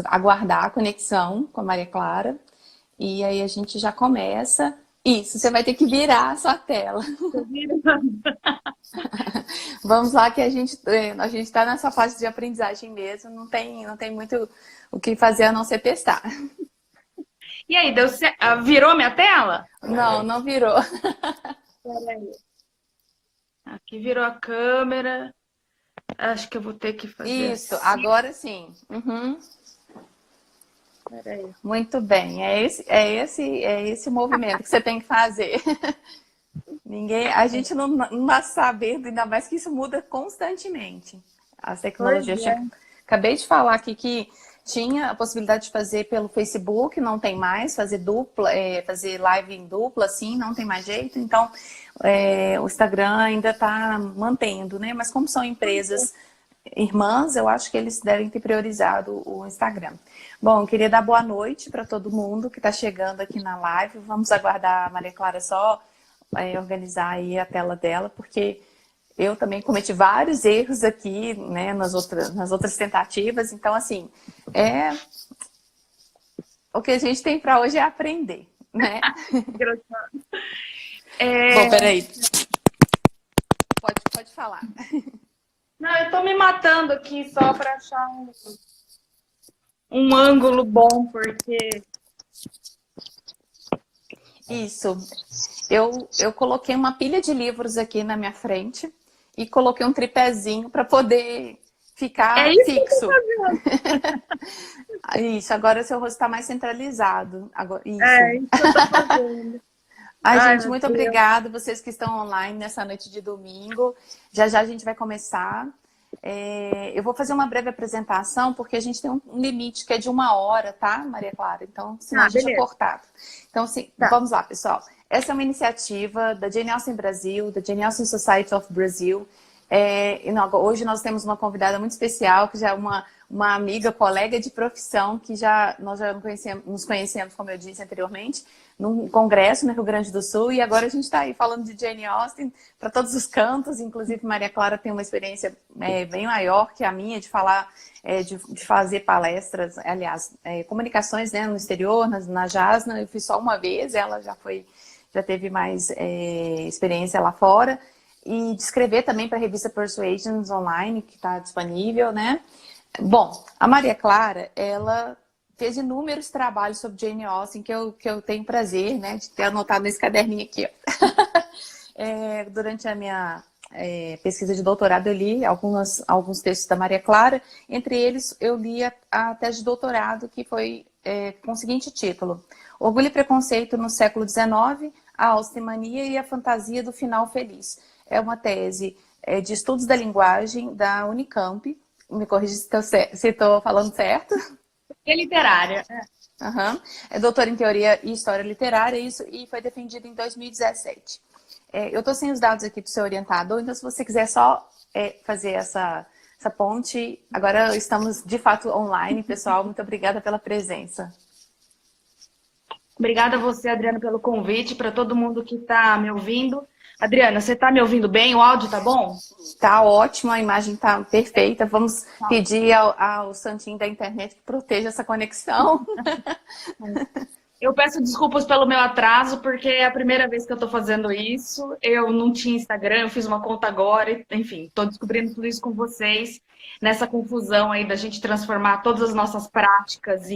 aguardar a conexão com a Maria Clara. E aí a gente já começa. Isso, você vai ter que virar a sua tela. Tô virando. Vamos lá que a gente está nessa fase de aprendizagem mesmo, não tem muito o que fazer a não ser testar. E aí, virou minha tela? Não, não virou. Peraí. Aqui virou a câmera. Acho que eu vou ter que fazer Isso, assim. agora sim. Uhum. Peraí. Muito bem, é esse o movimento que você tem que fazer. A gente não está sabendo, ainda mais que isso muda constantemente. As Pois tecnologias. é. Acabei de falar aqui que tinha a possibilidade de fazer pelo Facebook, não tem mais, fazer dupla, fazer live em dupla, assim, não tem mais jeito. Então, o Instagram ainda está mantendo, né? Mas como são empresas irmãs, eu acho que eles devem ter priorizado o Instagram. Bom, eu queria dar boa noite para todo mundo que está chegando aqui na live. Vamos aguardar a Maria Clara só organizar aí a tela dela, porque eu também cometi vários erros aqui, né, nas outras tentativas. Então, assim, o que a gente tem para hoje é aprender, né? Engraçado. Bom, peraí. Pode falar. Não, eu tô me matando aqui só para achar um ângulo bom, porque Isso. Eu coloquei uma pilha de livros aqui na minha frente e coloquei um tripézinho para poder é ficar isso que eu tô fixo. fazendo. Isso, agora seu rosto está mais centralizado. É Isso. isso que eu tô fazendo. Ai, Ai, gente, meu muito Deus. obrigada, vocês que estão online nessa noite de domingo. Já já a gente vai começar. Eu vou fazer uma breve apresentação, porque a gente tem um limite que é de 1 hora, tá, Maria Clara? Então, senão a Ah, gente é beleza. cortado. Então, assim, Tá. vamos lá, pessoal. Essa é uma iniciativa da Jane Austen Brasil, da Jane Austen Society of Brazil. Hoje nós temos uma convidada muito especial, que já é uma amiga, colega de profissão, que nós já nos conhecemos, como eu disse anteriormente, num congresso no Rio Grande do Sul, e agora a gente está aí falando de Jane Austen para todos os cantos. Inclusive Maria Clara tem uma experiência bem maior que a minha de falar, de fazer palestras, aliás, comunicações, né, no exterior, na Jasna. Eu fiz só uma vez, ela já teve mais experiência lá fora, e de escrever também para a revista Persuasions Online, que está disponível, né? Bom, a Maria Clara, ela fez inúmeros trabalhos sobre Jane Austen, que eu tenho prazer, né, de ter anotado nesse caderninho aqui, ó. Durante a minha pesquisa de doutorado, eu li alguns textos da Maria Clara. Entre eles, eu li a tese de doutorado, que foi com o seguinte título: Orgulho e Preconceito no Século XIX, a Austenmania e a Fantasia do Final Feliz. É uma tese de estudos da linguagem da Unicamp. Me corrija se estou falando certo. É literária. Uhum. É doutora em Teoria e História Literária, isso, e foi defendido em 2017. Eu estou sem os dados aqui do seu orientador, então se você quiser só fazer essa ponte, agora estamos de fato online, pessoal. Muito obrigada pela presença. Obrigada a você, Adriana, pelo convite, para todo mundo que está me ouvindo. Adriana, você está me ouvindo bem? O áudio tá bom? Tá ótimo, a imagem tá perfeita. Vamos pedir ao santinho da internet que proteja essa conexão. Eu peço desculpas pelo meu atraso, porque é a primeira vez que eu estou fazendo isso. Eu não tinha Instagram, eu fiz uma conta agora, enfim, estou descobrindo tudo isso com vocês, nessa confusão aí da gente transformar todas as nossas práticas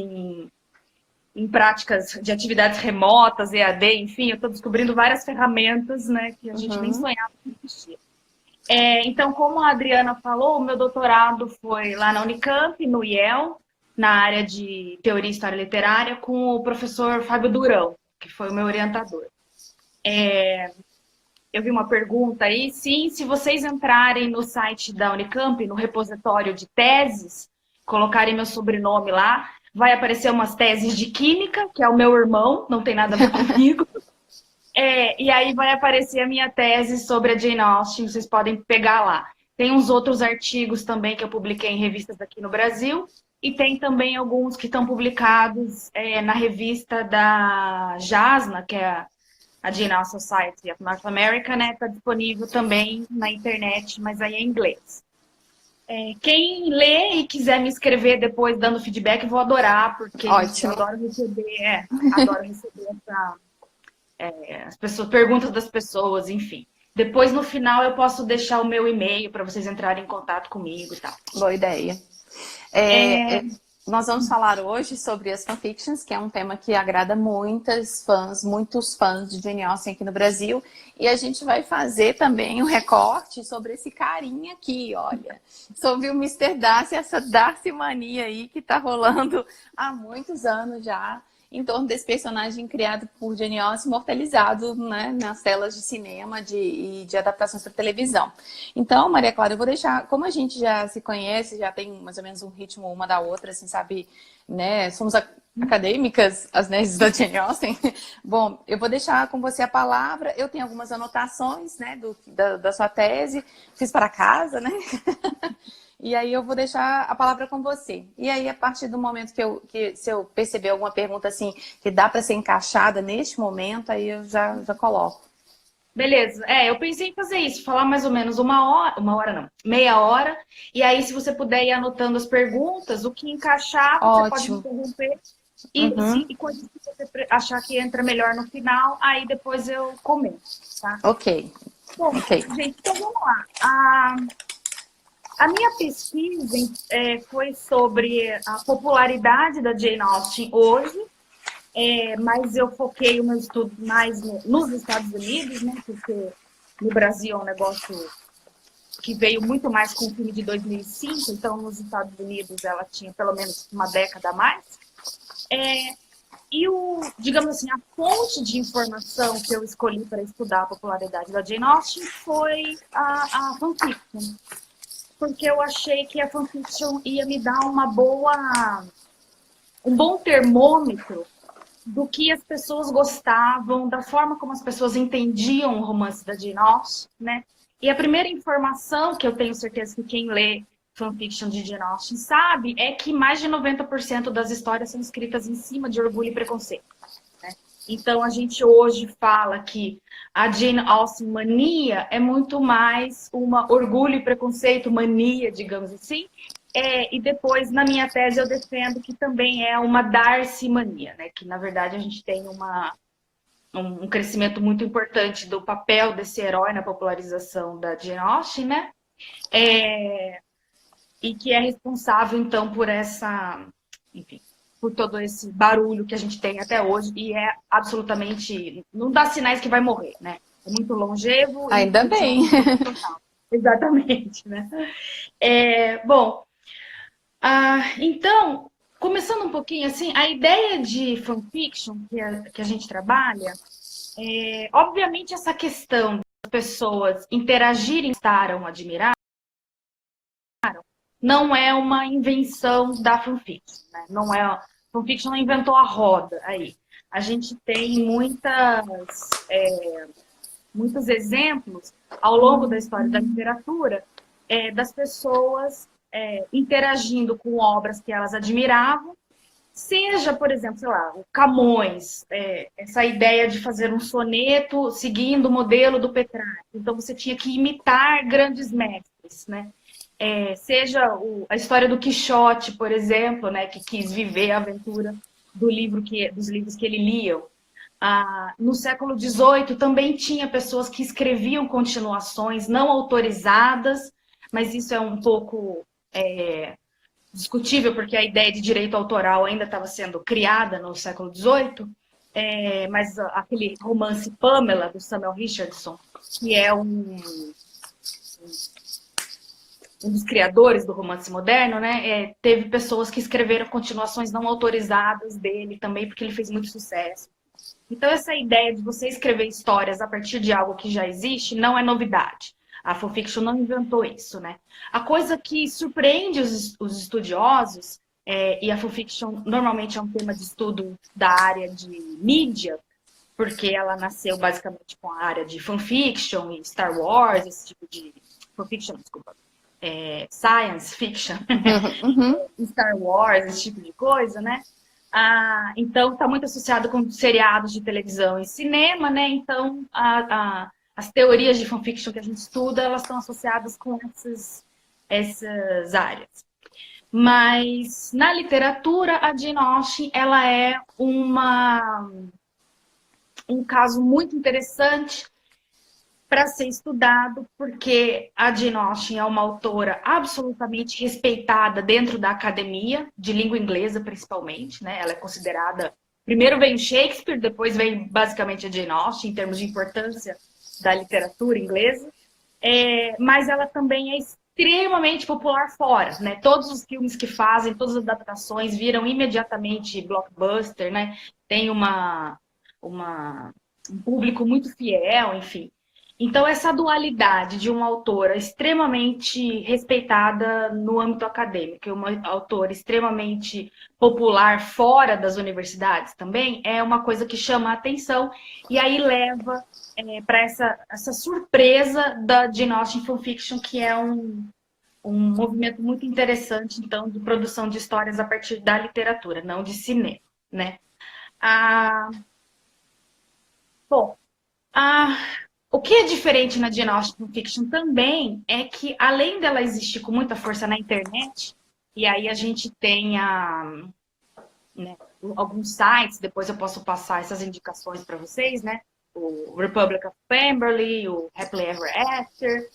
em práticas de atividades remotas, EAD, enfim, eu estou descobrindo várias ferramentas, né, que a gente nem sonhava que existia. Então, como a Adriana falou, o meu doutorado foi lá na Unicamp, no IEL, na área de Teoria e História Literária, com o professor Fábio Durão, que foi o meu orientador. Eu vi uma pergunta aí, sim, se vocês entrarem no site da Unicamp, no repositório de teses, colocarem meu sobrenome lá, vai aparecer umas teses de Química, que é o meu irmão, não tem nada a ver comigo. E aí vai aparecer a minha tese sobre a Jane Austen, vocês podem pegar lá. Tem uns outros artigos também que eu publiquei em revistas aqui no Brasil, e tem também alguns que estão publicados na revista da JASNA, que é a Jane Austen Society of North America, né? Está disponível também na internet, mas aí é em inglês. Quem lê e quiser me escrever depois dando feedback, eu vou adorar, porque Ótimo. eu adoro receber as pessoas, perguntas das pessoas, enfim. Depois, no final, eu posso deixar o meu e-mail para vocês entrarem em contato comigo e tal. Boa ideia. Nós vamos falar hoje sobre as fanfictions, que é um tema que agrada muitos fãs de Jane Austen aqui no Brasil. E a gente vai fazer também um recorte sobre esse carinha aqui, olha. Sobre o Mister Darcy, essa Darcy mania aí que tá rolando há muitos anos já, em torno desse personagem criado por Jane Austen, imortalizado, né, nas telas de cinema e de adaptações para televisão. Então, Maria Clara, eu vou deixar, como a gente já se conhece, já tem mais ou menos um ritmo uma da outra, assim, sabe, né, somos acadêmicas, as nerds da Jane Austen. Bom, eu vou deixar com você a palavra, eu tenho algumas anotações, né, da sua tese, fiz para casa, né? E aí eu vou deixar a palavra com você. E aí, a partir do momento que se eu perceber alguma pergunta assim, que dá para ser encaixada neste momento, aí eu já coloco. Beleza. Eu pensei em fazer isso, falar mais ou menos uma hora não, meia hora. E aí, se você puder ir anotando as perguntas, o que encaixar, você pode me Ótimo. interromper. E coisas que você achar que entra melhor no final, aí depois eu comento, tá? Ok. Bom, gente, então vamos lá. A minha pesquisa foi sobre a popularidade da Jane Austen hoje, mas eu foquei o meu estudo mais nos Estados Unidos, né? Porque no Brasil é um negócio que veio muito mais com o filme de 2005, então nos Estados Unidos ela tinha pelo menos uma década a mais. Digamos assim, a fonte de informação que eu escolhi para estudar a popularidade da Jane Austen foi a fanfiction. Porque eu achei que a fanfiction ia me dar um bom termômetro do que as pessoas gostavam, da forma como as pessoas entendiam o romance da Jane Austen, né? E a primeira informação que eu tenho certeza que quem lê fanfiction de Jane Austen sabe é que mais de 90% das histórias são escritas em cima de orgulho e preconceito. Então, a gente hoje fala que a Jane Austen mania é muito mais uma orgulho e preconceito mania, digamos assim. E depois, na minha tese, eu defendo que também é uma Darcy mania, né? Que, na verdade, a gente tem um crescimento muito importante do papel desse herói na popularização da Jane Austen, né? E que é responsável, então, por por todo esse barulho que a gente tem até hoje, e é absolutamente... não dá sinais que vai morrer, né? É muito longevo. Ainda bem. Exatamente, né? Bom, então, começando um pouquinho assim, a ideia de fanfiction que a gente trabalha, obviamente essa questão das pessoas interagirem, gostaram, admiraram, não é uma invenção da fanfiction, né? Não é... fanfiction não inventou a roda aí. A gente tem muitos exemplos ao longo da história da literatura das pessoas interagindo com obras que elas admiravam, seja, por exemplo, sei lá, o Camões, essa ideia de fazer um soneto seguindo o modelo do Petrarca. Então você tinha que imitar grandes mestres, né? Seja a história do Quixote, por exemplo, né, que quis viver a aventura dos livros que ele lia. No século XVIII também tinha pessoas que escreviam continuações não autorizadas, mas isso é um pouco discutível, porque a ideia de direito autoral ainda estava sendo criada no século XVIII, mas aquele romance Pamela, do Samuel Richardson, que é um dos criadores do romance moderno, né, teve pessoas que escreveram continuações não autorizadas dele também, porque ele fez muito sucesso. Então, essa ideia de você escrever histórias a partir de algo que já existe não é novidade. A fanfiction não inventou isso, né? A coisa que surpreende os estudiosos, e a fanfiction normalmente é um tema de estudo da área de mídia, porque ela nasceu basicamente com a área de fanfiction e Star Wars, esse tipo de... fanfiction, desculpa. Science fiction, Star Wars, esse tipo de coisa, né? Então, está muito associado com seriados de televisão e cinema, né? Então, as teorias de fanfiction que a gente estuda, elas estão associadas com essas áreas. Mas na literatura, a Jane Austen, ela é um caso muito interessante para ser estudado, porque a Jane Austen é uma autora absolutamente respeitada dentro da academia, de língua inglesa principalmente, né? Ela é considerada... Primeiro vem Shakespeare, depois vem basicamente a Jane Austen, em termos de importância da literatura inglesa. Mas ela também é extremamente popular fora, né? Todos os filmes que fazem, todas as adaptações viram imediatamente blockbuster, né? Tem um público muito fiel, enfim. Então, essa dualidade de uma autora extremamente respeitada no âmbito acadêmico e uma autora extremamente popular fora das universidades também é uma coisa que chama a atenção e aí leva para essa surpresa da Jane Austen Fanfiction, que é um movimento muito interessante, então, de produção de histórias a partir da literatura, não de cinema, né? Bom, o que é diferente na Jane Austen Fiction também é que, além dela existir com muita força na internet, e aí a gente tem né, alguns sites, depois eu posso passar essas indicações para vocês, né? O Republic of Pemberley, o Happily Ever After,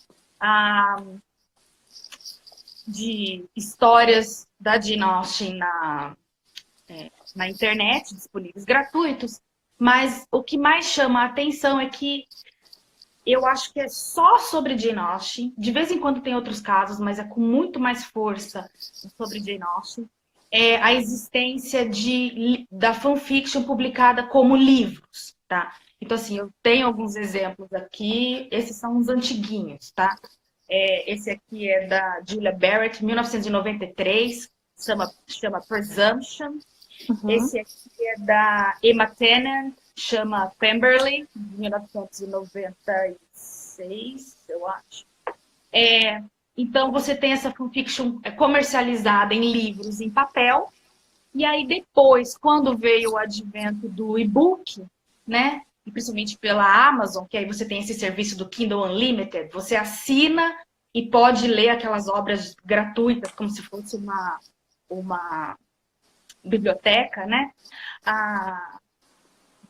de histórias da Jane Austen na internet, disponíveis gratuitos, mas o que mais chama a atenção é que eu acho que é só sobre Jane Austen. De vez em quando tem outros casos, mas é com muito mais força sobre Jane Austen. É a existência da fanfiction publicada como livros, tá? Então, assim, eu tenho alguns exemplos aqui. Esses são os antiguinhos, tá? Esse aqui é da Julia Barrett, 1993, chama Presumption. Uhum. Esse aqui é da Emma Tennant, chama Pemberley, de 1996, eu acho. Então, você tem essa fanfiction comercializada em livros, em papel. E aí, depois, quando veio o advento do e-book, né? E principalmente pela Amazon, que aí você tem esse serviço do Kindle Unlimited, você assina e pode ler aquelas obras gratuitas, como se fosse uma biblioteca, né?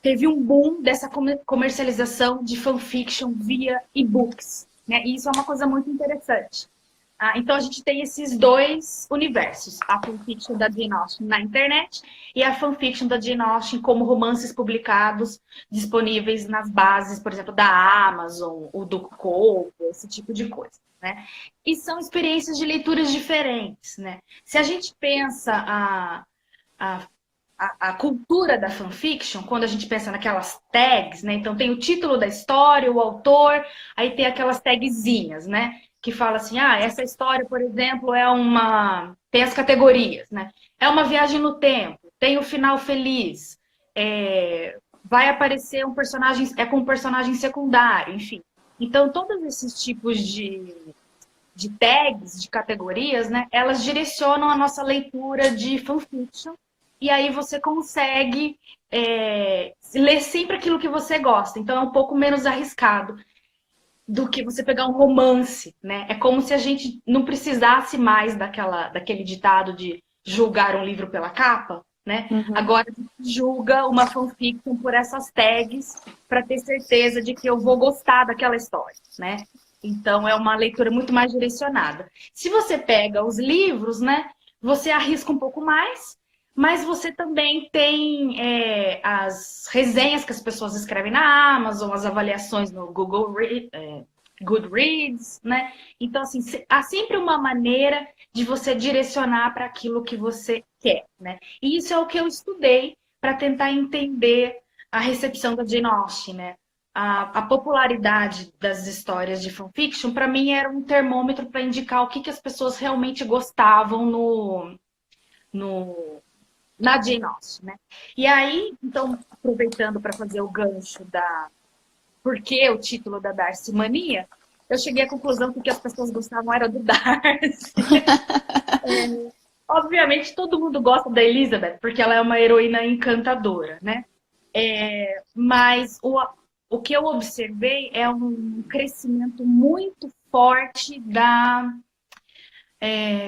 Teve um boom dessa comercialização de fanfiction via e-books, né? E isso é uma coisa muito interessante. Então, a gente tem esses dois universos, a fanfiction da Jane Austen na internet e a fanfiction da Jane Austen como romances publicados, disponíveis nas bases, por exemplo, da Amazon, o do Kobo, esse tipo de coisa, né? E são experiências de leituras diferentes, né? Se a gente pensa a cultura da fanfiction, quando a gente pensa naquelas tags, né? Então tem o título da história, o autor, aí tem aquelas tagzinhas, né? Que fala assim, essa história, por exemplo, tem as categorias, né? É uma viagem no tempo, tem o final feliz, vai aparecer um personagem, com um personagem secundário, enfim. Então, todos esses tipos de tags, de categorias, né? Elas direcionam a nossa leitura de fanfiction. E aí você consegue ler sempre aquilo que você gosta. Então é um pouco menos arriscado do que você pegar um romance, né? É como se a gente não precisasse mais daquele ditado de julgar um livro pela capa, né? Uhum. Agora a gente julga uma fanfiction por essas tags para ter certeza de que eu vou gostar daquela história, né? Então é uma leitura muito mais direcionada. Se você pega os livros, né? Você arrisca um pouco mais, mas você também tem as resenhas que as pessoas escrevem na Amazon, as avaliações no Google Goodreads, né? Então, assim, há sempre uma maneira de você direcionar para aquilo que você quer, né? E isso é o que eu estudei para tentar entender a recepção da Jane Austen, né? A popularidade das histórias de fanfiction, para mim, era um termômetro para indicar o que as pessoas realmente gostavam na Jane Austen, né? E aí, então, aproveitando para fazer o gancho por que o título da Darcy Mania, eu cheguei à conclusão que o que as pessoas gostavam era do Darcy. Obviamente, todo mundo gosta da Elizabeth, porque ela é uma heroína encantadora, né? Mas o que eu observei é um crescimento muito forte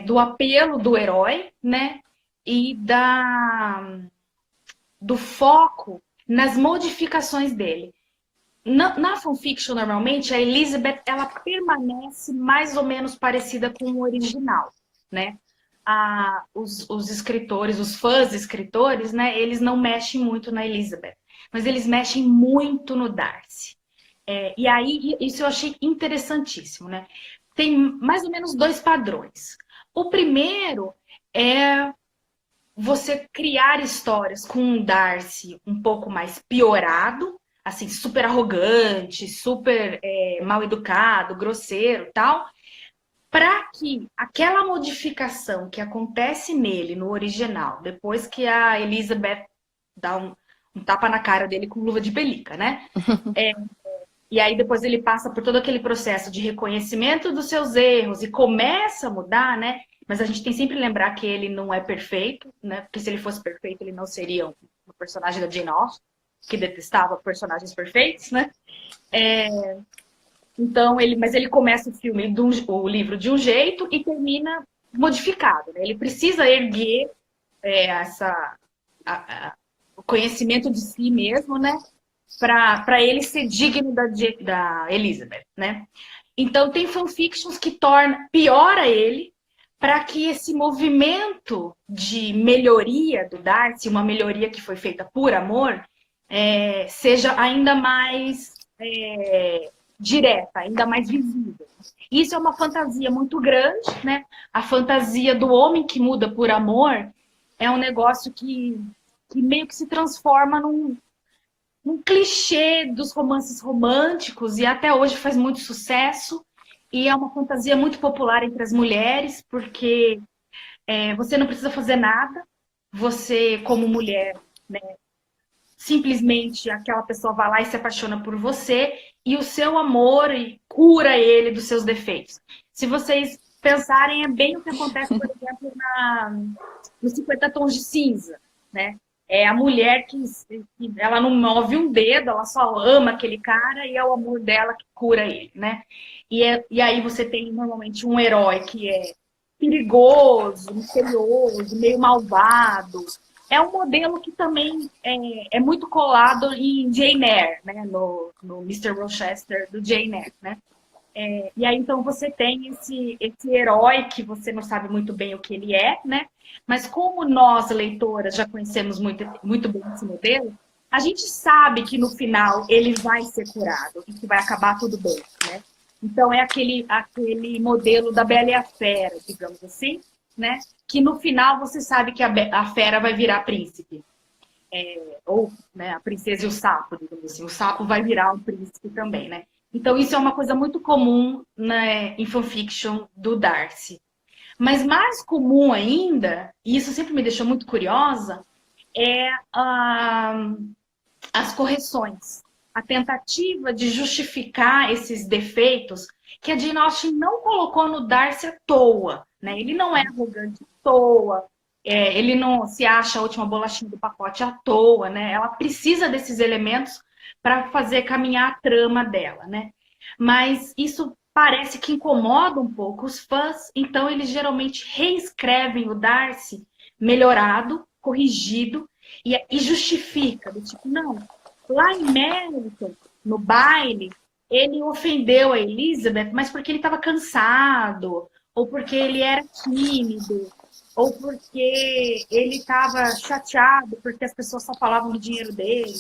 do apelo do herói, né? E do foco nas modificações dele. Na fanfiction, normalmente, a Elizabeth, ela permanece mais ou menos parecida com o original, né? Os escritores, os fãs escritores, né? Eles não mexem muito na Elizabeth, mas eles mexem muito no Darcy. E aí, isso eu achei interessantíssimo, né? Tem mais ou menos 2 padrões. O primeiro é você criar histórias com um Darcy um pouco mais piorado, assim, super arrogante, super mal educado, grosseiro, tal, para que aquela modificação que acontece nele no original, depois que a Elizabeth dá um tapa na cara dele com luva de pelica, né? E aí depois ele passa por todo aquele processo de reconhecimento dos seus erros e começa a mudar, né? Mas a gente tem sempre que lembrar que ele não é perfeito, né? Porque se ele fosse perfeito, ele não seria um personagem da Jane Austen, que detestava personagens perfeitos, né? Então, mas ele começa o livro de um jeito e termina modificado, né? Ele precisa erguer o conhecimento de si mesmo, né? Para ele ser digno da Elizabeth, né? Então, tem fanfictions que piora ele para que esse movimento de melhoria do Darcy, uma melhoria que foi feita por amor, seja ainda mais direta, ainda mais visível. Isso é uma fantasia muito grande, né? A fantasia do homem que muda por amor é um negócio que meio que se transforma num clichê dos romances românticos e até hoje faz muito sucesso. E é uma fantasia muito popular entre as mulheres, porque você não precisa fazer nada. Você, como mulher, né, simplesmente aquela pessoa vai lá e se apaixona por você e o seu amor cura ele dos seus defeitos. Se vocês pensarem, é bem o que acontece, por exemplo, nos 50 Tons de Cinza, né? É a mulher que ela não move um dedo, ela só ama aquele cara e é o amor dela que cura ele, né? E aí você tem normalmente um herói que é perigoso, misterioso, meio malvado. É um modelo que também é muito colado em Jane Eyre, né? No Mr. Rochester do Jane Eyre, né? E aí, então, você tem esse herói que você não sabe muito bem o que ele é, né? Mas como nós, leitoras, já conhecemos muito, muito bem esse modelo, a gente sabe que no final ele vai ser curado e que vai acabar tudo bem, né? Então, é aquele modelo da Bela e a Fera, digamos assim, né? Que no final você sabe que a fera vai virar príncipe. Ou, né, a princesa e o sapo, digamos assim. O sapo vai virar um príncipe também, né? Então, isso é uma coisa muito comum, né, em fanfiction do Darcy. Mas mais comum ainda, e isso sempre me deixou muito curiosa, é as correções. A tentativa de justificar esses defeitos que a Jane Austen não colocou no Darcy à toa. Né? Ele não é arrogante à toa, ele não se acha a última bolachinha do pacote à toa. Né? Ela precisa desses elementos para fazer caminhar a trama dela. Né? Mas isso parece que incomoda um pouco os fãs, então eles geralmente reescrevem o Darcy melhorado, corrigido, e justifica, do tipo, não, lá em Meryton, no baile, ele ofendeu a Elizabeth, mas porque ele estava cansado, ou porque ele era tímido, ou porque ele estava chateado porque as pessoas só falavam do dinheiro dele,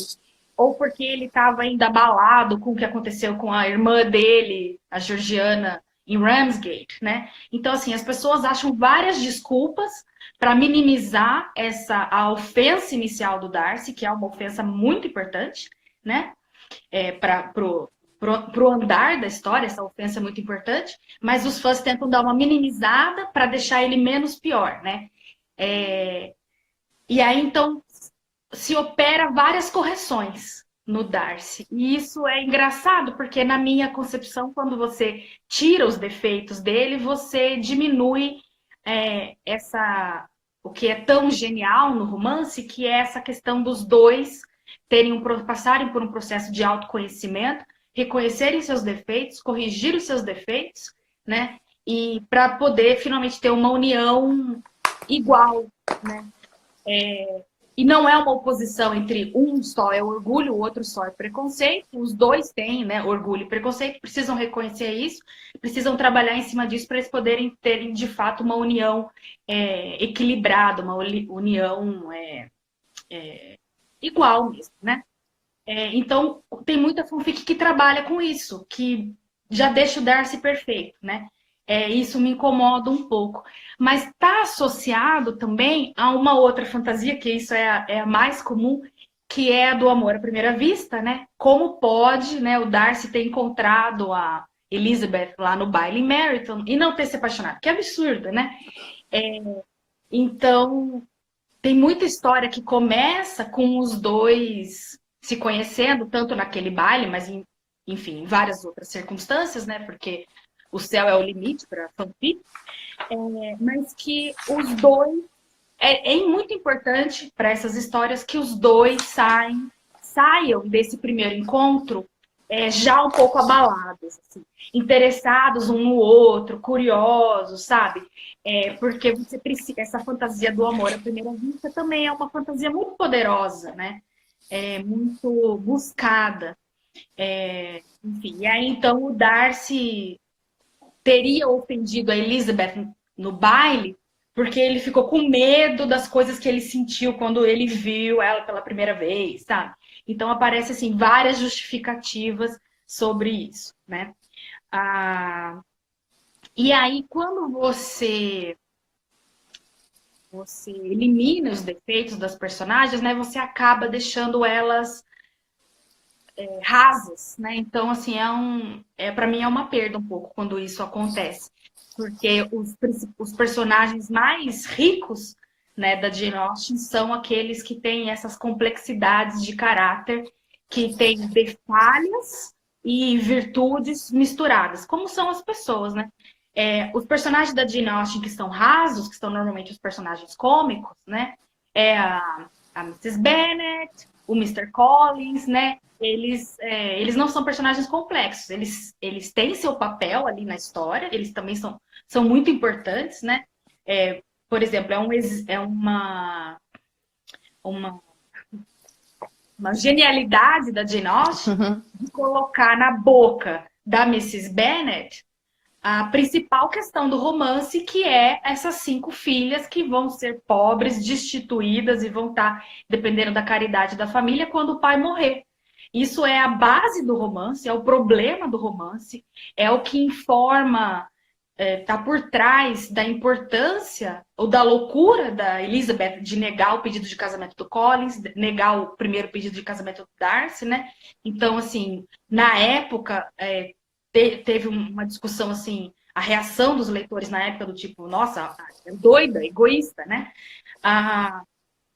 ou porque ele estava ainda abalado com o que aconteceu com a irmã dele, a Georgiana, em Ramsgate, né? Então, assim, as pessoas acham várias desculpas para minimizar a ofensa inicial do Darcy, que é uma ofensa muito importante, né? Pro andar da história, essa ofensa é muito importante, mas os fãs tentam dar uma minimizada para deixar ele menos pior, né? E aí, então, se opera várias correções no Darcy. E isso é engraçado, porque na minha concepção, quando você tira os defeitos dele, você diminui o que é tão genial no romance, que é essa questão dos dois passarem por um processo de autoconhecimento, reconhecerem seus defeitos, corrigir os seus defeitos, né? e para poder finalmente ter uma união igual, né? E não é uma oposição entre um só é orgulho, o outro só é preconceito. Os dois têm, né, orgulho e preconceito, precisam reconhecer isso, precisam trabalhar em cima disso para eles poderem terem, de fato, uma união equilibrada, uma união igual mesmo, né? Então, tem muita fanfic que trabalha com isso, que já deixa o Darcy perfeito, né? Isso me incomoda um pouco. Mas está associado também a uma outra fantasia, que isso é a mais comum, que é a do amor à primeira vista, né? Como pode, né, o Darcy ter encontrado a Elizabeth lá no baile em Meryton e não ter se apaixonado? Que absurdo, né? Então, tem muita história que começa com os dois se conhecendo, tanto naquele baile, mas, enfim, em várias outras circunstâncias, né? Porque o céu é o limite para fanfic. Mas que os dois... É muito importante para essas histórias que os dois saiam desse primeiro encontro já um pouco abalados, assim, interessados um no outro, curiosos, sabe? Porque você precisa, essa fantasia do amor à primeira vista também é uma fantasia muito poderosa, né? Muito buscada. Enfim, e aí então o Darcy teria ofendido a Elizabeth no baile porque ele ficou com medo das coisas que ele sentiu quando ele viu ela pela primeira vez, sabe? Então aparece assim várias justificativas sobre isso, né? E aí quando você elimina os defeitos das personagens, né? Você acaba deixando elas rasas, né? Então assim para mim é uma perda um pouco quando isso acontece. Porque os personagens mais ricos, né, da Jane Austen são aqueles que têm essas complexidades de caráter, que têm falhas e virtudes misturadas, como são as pessoas, né? Os personagens da Jane Austen que são rasos, que são normalmente os personagens cômicos, né? A Mrs. Bennet, o Mr. Collins, né? Eles não são personagens complexos, eles têm seu papel ali na história, eles também são muito importantes, né? Por exemplo, uma genialidade da Jane Austen de colocar na boca da Mrs. Bennet a principal questão do romance, que é essas 5 filhas que vão ser pobres, destituídas e vão estar dependendo da caridade da família quando o pai morrer. Isso é a base do romance, é o problema do romance, é o que informa, está por trás da importância ou da loucura da Elizabeth de negar o pedido de casamento do Collins, negar o primeiro pedido de casamento do Darcy, né? Então, assim, na época, teve uma discussão, assim, a reação dos leitores na época do tipo, nossa, é doida, egoísta, né?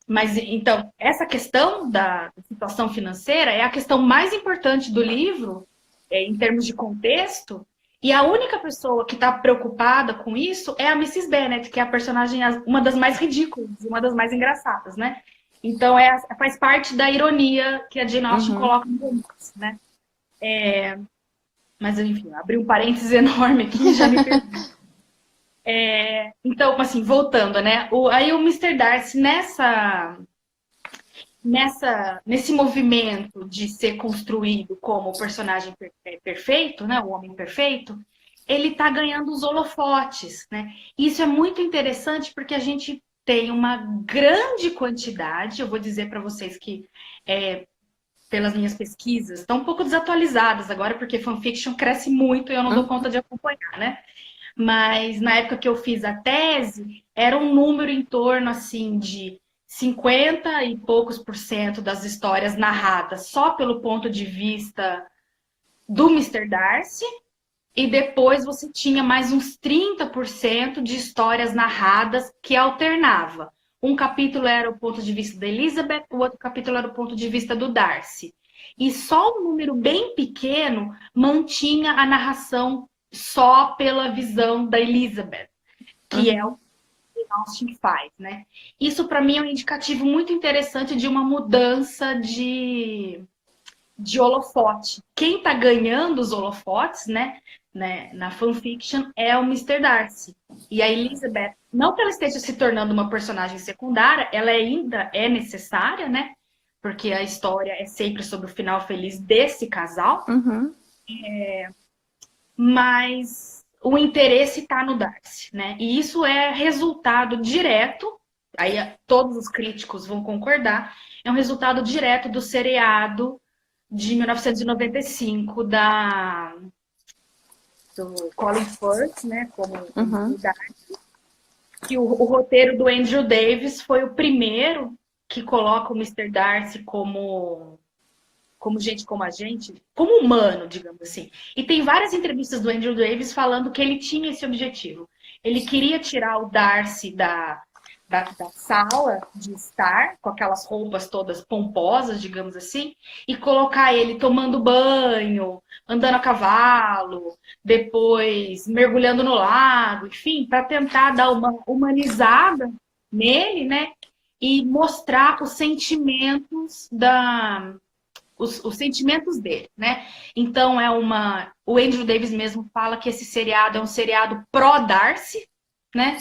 Mas, então, essa questão da situação financeira é a questão mais importante do livro, em termos de contexto, e a única pessoa que está preocupada com isso é a Mrs. Bennet, que é a personagem, uma das mais ridículas, uma das mais engraçadas, né? Então, faz parte da ironia que a Jane Austen coloca no romance, né? Mas, enfim, abri um parênteses enorme aqui e já me perdi. Então, assim, voltando, né? Aí o Mr. Darcy, nesse movimento de ser construído como o personagem perfeito, né? O homem perfeito, ele está ganhando os holofotes, né? Isso é muito interessante porque a gente tem uma grande quantidade, eu vou dizer para vocês que pelas minhas pesquisas, estão um pouco desatualizadas agora, porque fanfiction cresce muito e eu não dou conta de acompanhar, né? Mas na época que eu fiz a tese, era um número em torno, assim, de 50 e poucos % das histórias narradas só pelo ponto de vista do Mr. Darcy, e depois você tinha mais uns 30% de histórias narradas que alternava. Um capítulo era o ponto de vista da Elizabeth, o outro capítulo era o ponto de vista do Darcy. E só um número bem pequeno mantinha a narração só pela visão da Elizabeth, que é o que Austen faz, né? Isso, para mim, é um indicativo muito interessante de uma mudança de de holofote. Quem está ganhando os holofotes, na fanfiction, é o Mister Darcy. E a Elizabeth, não que ela esteja se tornando uma personagem secundária, ela ainda é necessária, né? Porque a história é sempre sobre o final feliz desse casal. Uhum. Mas o interesse está no Darcy, né? E isso é resultado direto, aí todos os críticos vão concordar, é um resultado direto do seriado de 1995 do Colin Firth, né? Como Darcy. Que o roteiro do Andrew Davis foi o primeiro que coloca o Mister Darcy como gente como a gente, como humano, digamos assim. E tem várias entrevistas do Andrew Davis falando que ele tinha esse objetivo. Ele queria tirar o Darcy da sala de estar, com aquelas roupas todas pomposas, digamos assim, e colocar ele tomando banho, andando a cavalo, depois mergulhando no lago, enfim, para tentar dar uma humanizada nele, né? E mostrar os sentimentos os sentimentos dele, né? Então o Andrew Davis mesmo fala que esse seriado é um seriado pró-Darcy, né?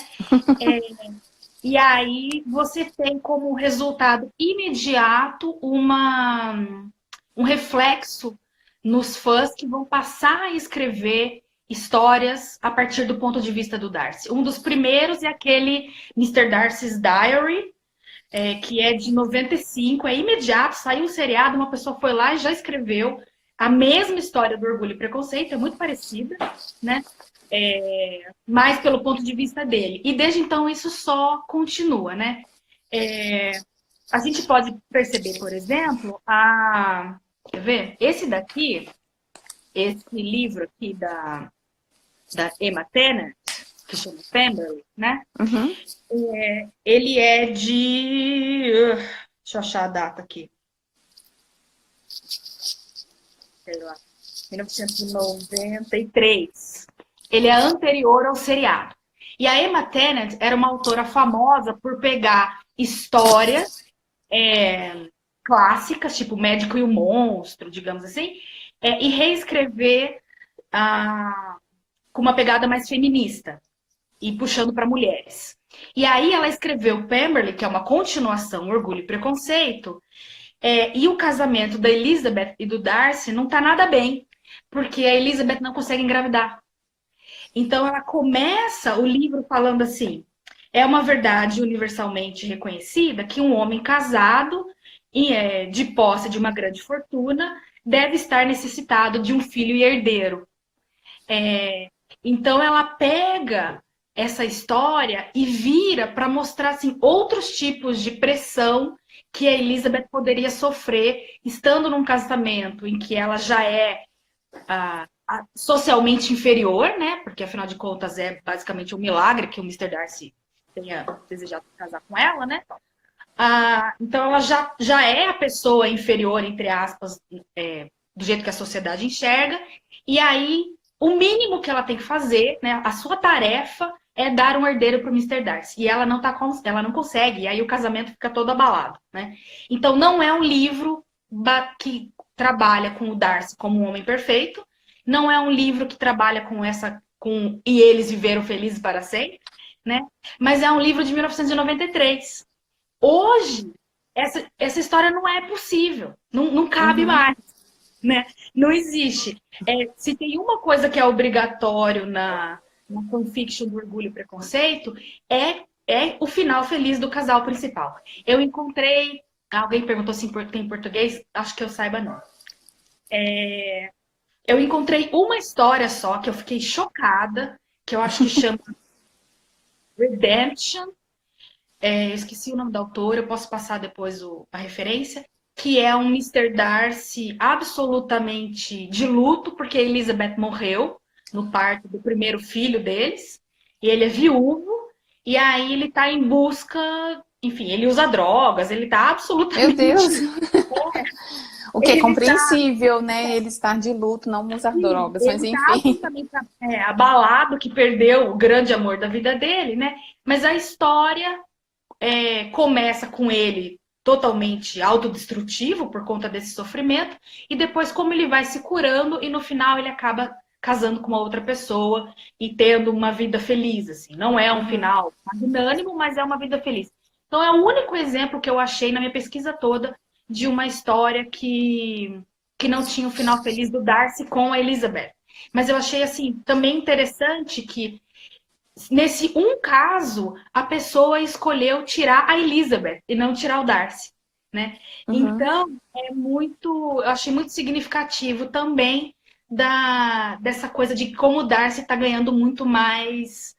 E aí você tem como resultado imediato um reflexo nos fãs que vão passar a escrever histórias a partir do ponto de vista do Darcy. Um dos primeiros é aquele Mister Darcy's Diary, que é de 95, é imediato, saiu um seriado, uma pessoa foi lá e já escreveu a mesma história do Orgulho e Preconceito, é muito parecida, né? Mais pelo ponto de vista dele. E desde então isso só continua, né? A gente pode perceber, por exemplo, quer ver? Esse livro aqui da Emma Tennant, que chama Pemberley, né? Uhum. Ele é de... Deixa eu achar a data aqui. Sei lá. 1993. Ele é anterior ao seriado. E a Emma Tennant era uma autora famosa por pegar histórias clássicas, tipo Médico e o Monstro, digamos assim, e reescrever com uma pegada mais feminista e puxando para mulheres. E aí ela escreveu Pemberley, que é uma continuação, Orgulho e Preconceito, e o casamento da Elizabeth e do Darcy não tá nada bem, porque a Elizabeth não consegue engravidar. Então ela começa o livro falando assim: é uma verdade universalmente reconhecida que um homem casado e de posse de uma grande fortuna deve estar necessitado de um filho e herdeiro. Então ela pega essa história e vira para mostrar assim, outros tipos de pressão que a Elizabeth poderia sofrer estando num casamento em que ela já é socialmente inferior, né? Porque afinal de contas é basicamente um milagre que o Mister Darcy tenha desejado casar com ela, né? Então ela já é a pessoa inferior, entre aspas, do jeito que a sociedade enxerga, e aí o mínimo que ela tem que fazer, né? A sua tarefa é dar um herdeiro para o Mister Darcy. E ela não consegue, e aí o casamento fica todo abalado, né? Então não é um livro que trabalha com o Darcy como um homem perfeito, não é um livro que trabalha e eles viveram felizes para sempre, né? Mas é um livro de 1993. Hoje, essa história não é possível, não cabe mais, né? Não existe. Se tem uma coisa que é obrigatório na fanfiction do Orgulho e Preconceito, é o final feliz do casal principal. Eu encontrei... Alguém perguntou se tem em português? Acho que eu saiba não. Eu encontrei uma história só, que eu fiquei chocada, que eu acho que chama Redemption. Eu esqueci o nome da autora, eu posso passar depois a referência, que é um Mister Darcy absolutamente de luto, porque a Elizabeth morreu no parto do primeiro filho deles, e ele é viúvo, e aí ele tá em busca, enfim, ele usa drogas, ele tá absolutamente... Meu Deus! O que é compreensível, né? Ele estar de luto, não usar drogas, mas enfim. Ele tá absolutamente abalado, que perdeu o grande amor da vida dele, né? Mas a história começa com ele totalmente autodestrutivo por conta desse sofrimento, e depois como ele vai se curando e no final ele acaba casando com uma outra pessoa e tendo uma vida feliz, assim. Não é um final magnânimo, mas é uma vida feliz. Então é o único exemplo que eu achei na minha pesquisa toda de uma história que não tinha o final feliz do Darcy com a Elizabeth. Mas eu achei, assim, também interessante que nesse um caso, a pessoa escolheu tirar a Elizabeth e não tirar o Darcy, né? Uhum. Então, eu achei muito significativo também dessa coisa de como o Darcy está ganhando muito mais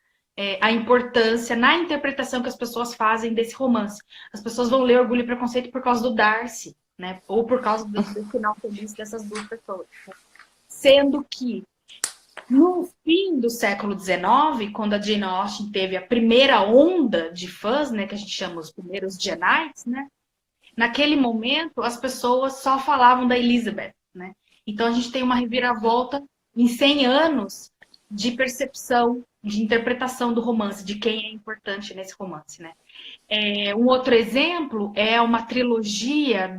a importância na interpretação que as pessoas fazem desse romance. As pessoas vão ler Orgulho e Preconceito por causa do Darcy, né? Ou por causa do final feliz dessas duas pessoas. Sendo que no fim do século XIX, quando a Jane Austen teve a primeira onda de fãs, né, que a gente chama os primeiros Janeites, né, naquele momento as pessoas só falavam da Elizabeth, né? Então a gente tem uma reviravolta em 100 anos de percepção, de interpretação do romance, de quem é importante nesse romance, né? Um outro exemplo é uma trilogia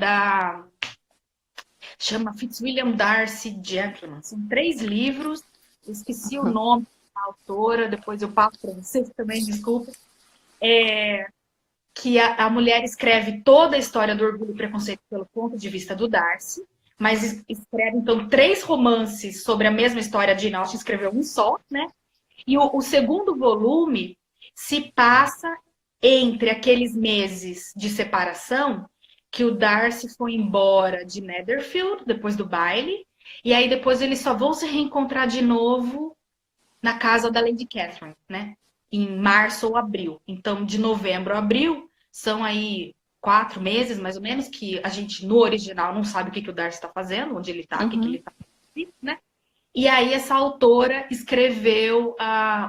chama Fitzwilliam Darcy Gentleman. São 3 livros. Eu esqueci o nome da autora, depois eu passo para vocês também, desculpa. Que a mulher escreve toda a história do Orgulho e Preconceito pelo ponto de vista do Darcy, mas escreve, então, 3 romances sobre a mesma história. A Jane Austen escreveu um só, né? E o segundo volume se passa entre aqueles meses de separação que o Darcy foi embora de Netherfield, depois do baile, e aí depois eles só vão se reencontrar de novo na casa da Lady Catherine, né? Em março ou abril. Então, de novembro a abril, são aí 4 meses, mais ou menos, que a gente, no original, não sabe o que o Darcy está fazendo, onde ele está, o que ele está fazendo, né? E aí essa autora escreveu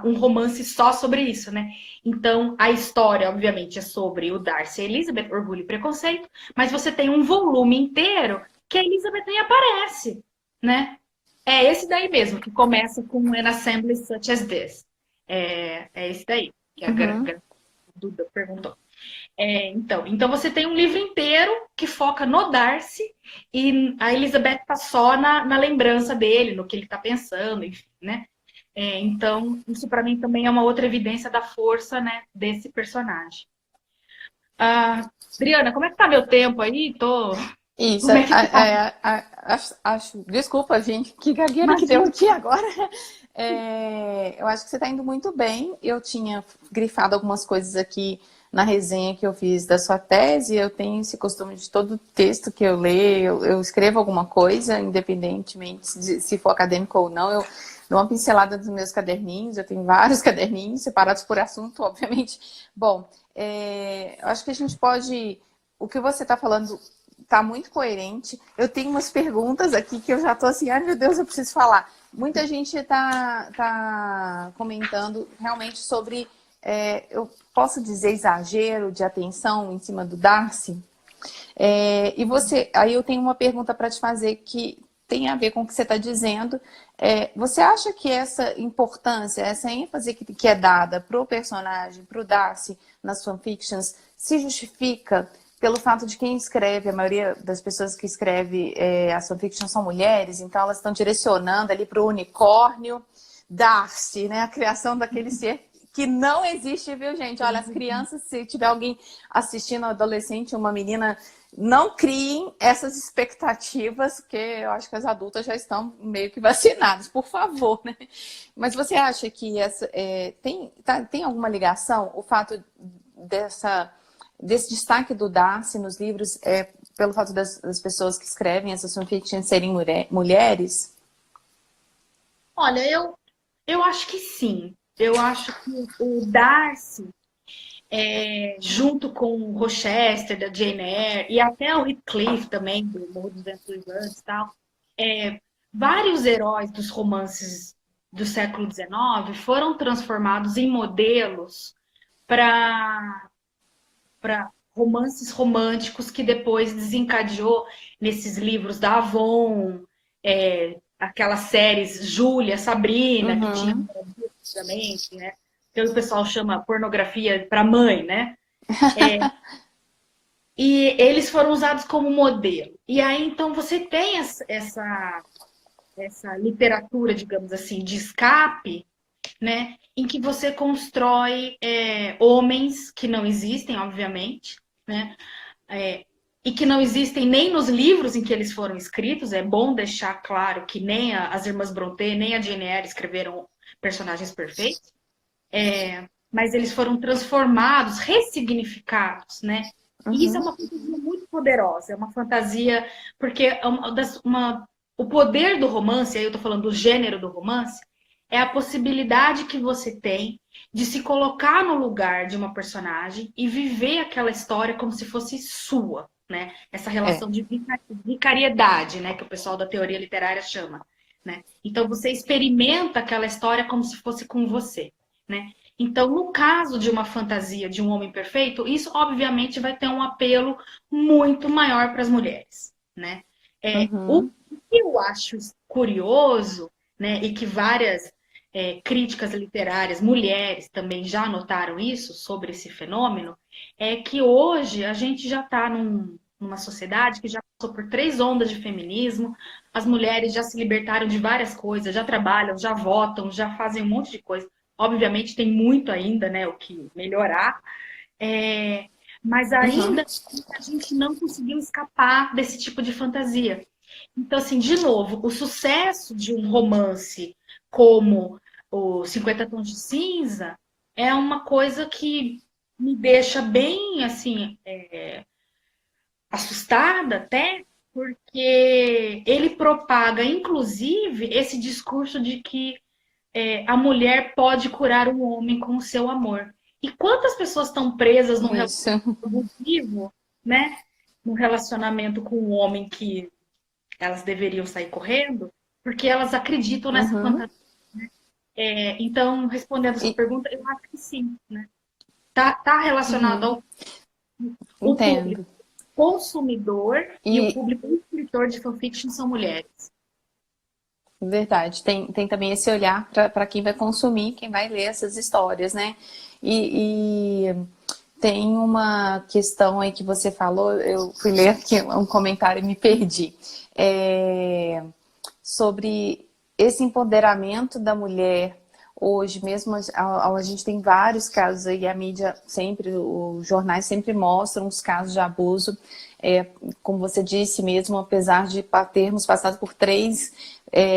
um romance só sobre isso, né? Então, a história, obviamente, é sobre o Darcy e a Elizabeth, Orgulho e Preconceito, mas você tem um volume inteiro que a Elizabeth nem aparece, né? É esse daí mesmo, que começa com An Assembly Such as This. É esse daí, que a Uhum. Duda perguntou. Então você tem um livro inteiro que foca no Darcy e a Elizabeth tá só na lembrança dele, no que ele tá pensando, enfim, né? Então, isso para mim também é uma outra evidência da força, né, desse personagem. Adriana, como é que tá meu tempo aí? Isso, Como é que tá? desculpa, gente, que gagueira que deu Imagina. aqui agora. Eu acho que você está indo muito bem. Eu tinha grifado algumas coisas aqui na resenha que eu fiz da sua tese. Eu tenho esse costume de todo texto que eu leio, eu escrevo alguma coisa, independentemente de se for acadêmico ou não. Eu dou uma pincelada dos meus caderninhos. Eu tenho vários caderninhos separados por assunto, obviamente. Bom, eu acho que a gente pode. O que você está falando tá muito coerente. Eu tenho umas perguntas aqui que eu já tô assim, ai meu Deus, eu preciso falar. Muita gente tá comentando realmente sobre, eu posso dizer, exagero de atenção em cima do Darcy. Aí eu tenho uma pergunta para te fazer que tem a ver com o que você está dizendo. Você acha que essa importância, essa ênfase que é dada para o personagem, para o Darcy, nas fanfictions, se justifica pelo fato de quem escreve, a maioria das pessoas que escreve as fanfictions são mulheres, então elas estão direcionando ali para o unicórnio Darcy, né? A criação daquele ser que não existe, viu, gente? Olha, as crianças, se tiver alguém assistindo, um adolescente, uma menina, não criem essas expectativas, porque eu acho que as adultas já estão meio que vacinadas, por favor, né? Mas você acha que tem alguma ligação, o fato desse destaque do Darcy nos livros pelo fato das pessoas que escrevem essas fanfictions serem mulheres? Olha, eu acho que sim. Eu acho que o Darcy, junto com o Rochester, da Jane Eyre, e até o Heathcliff também, do Morro dos Ventos Uivantes e tal, vários heróis dos romances do século XIX foram transformados em modelos para romances românticos que depois desencadeou nesses livros da Avon, aquelas séries Júlia, Sabrina, que tinha Uhum. antigamente, né? Que o pessoal chama pornografia para mãe, né? E eles foram usados como modelo. E aí, então, você tem essa literatura, digamos assim, de escape, né? Em que você constrói homens que não existem, obviamente, né? E que não existem nem nos livros em que eles foram escritos. É bom deixar claro que nem as irmãs Brontë, nem a Jane Eyre escreveram personagens perfeitos, mas eles foram transformados, ressignificados, né? E isso é Uhum. uma fantasia muito poderosa, é uma fantasia, porque o poder do romance, aí eu tô falando do gênero do romance, é a possibilidade que você tem de se colocar no lugar de uma personagem e viver aquela história como se fosse sua, né? Essa É. relação de vicariedade, né? Que o pessoal da teoria literária chama, né? Então você experimenta aquela história como se fosse com você, né? Então, no caso de uma fantasia de um homem perfeito, isso obviamente vai ter um apelo muito maior para as mulheres, né? O Uhum. que eu acho curioso, né, e que várias críticas literárias, mulheres também já notaram isso sobre esse fenômeno, é que hoje a gente já está numa sociedade que já passou por 3 ondas de feminismo, as mulheres já se libertaram de várias coisas, já trabalham, já votam, já fazem um monte de coisa. Obviamente tem muito ainda, né, o que melhorar, é, mas Uhum. ainda a gente não conseguiu escapar desse tipo de fantasia. Então, assim, de novo, o sucesso de um romance como o 50 Tons de Cinza é uma coisa que me deixa bem, assim, assustada até, porque ele propaga, inclusive, esse discurso de que a mulher pode curar o homem com o seu amor. E quantas pessoas estão presas num relacionamento Isso. abusivo, né? Num relacionamento com um homem que elas deveriam sair correndo, porque elas acreditam nessa Uhum. fantasia. Então, respondendo a sua E, pergunta, eu acho que sim, né? Tá relacionado uhum. ao o público Entendo. consumidor e o E, público escritor de fanfiction são mulheres. verdade, tem também esse olhar para quem vai consumir, quem vai ler essas histórias, né? E tem uma questão aí que você falou, eu fui ler aqui um comentário e me perdi. Sobre esse empoderamento da mulher hoje, mesmo a gente tem vários casos aí, a mídia sempre, os jornais sempre mostram os casos de abuso, como você disse mesmo, apesar de termos passado por 3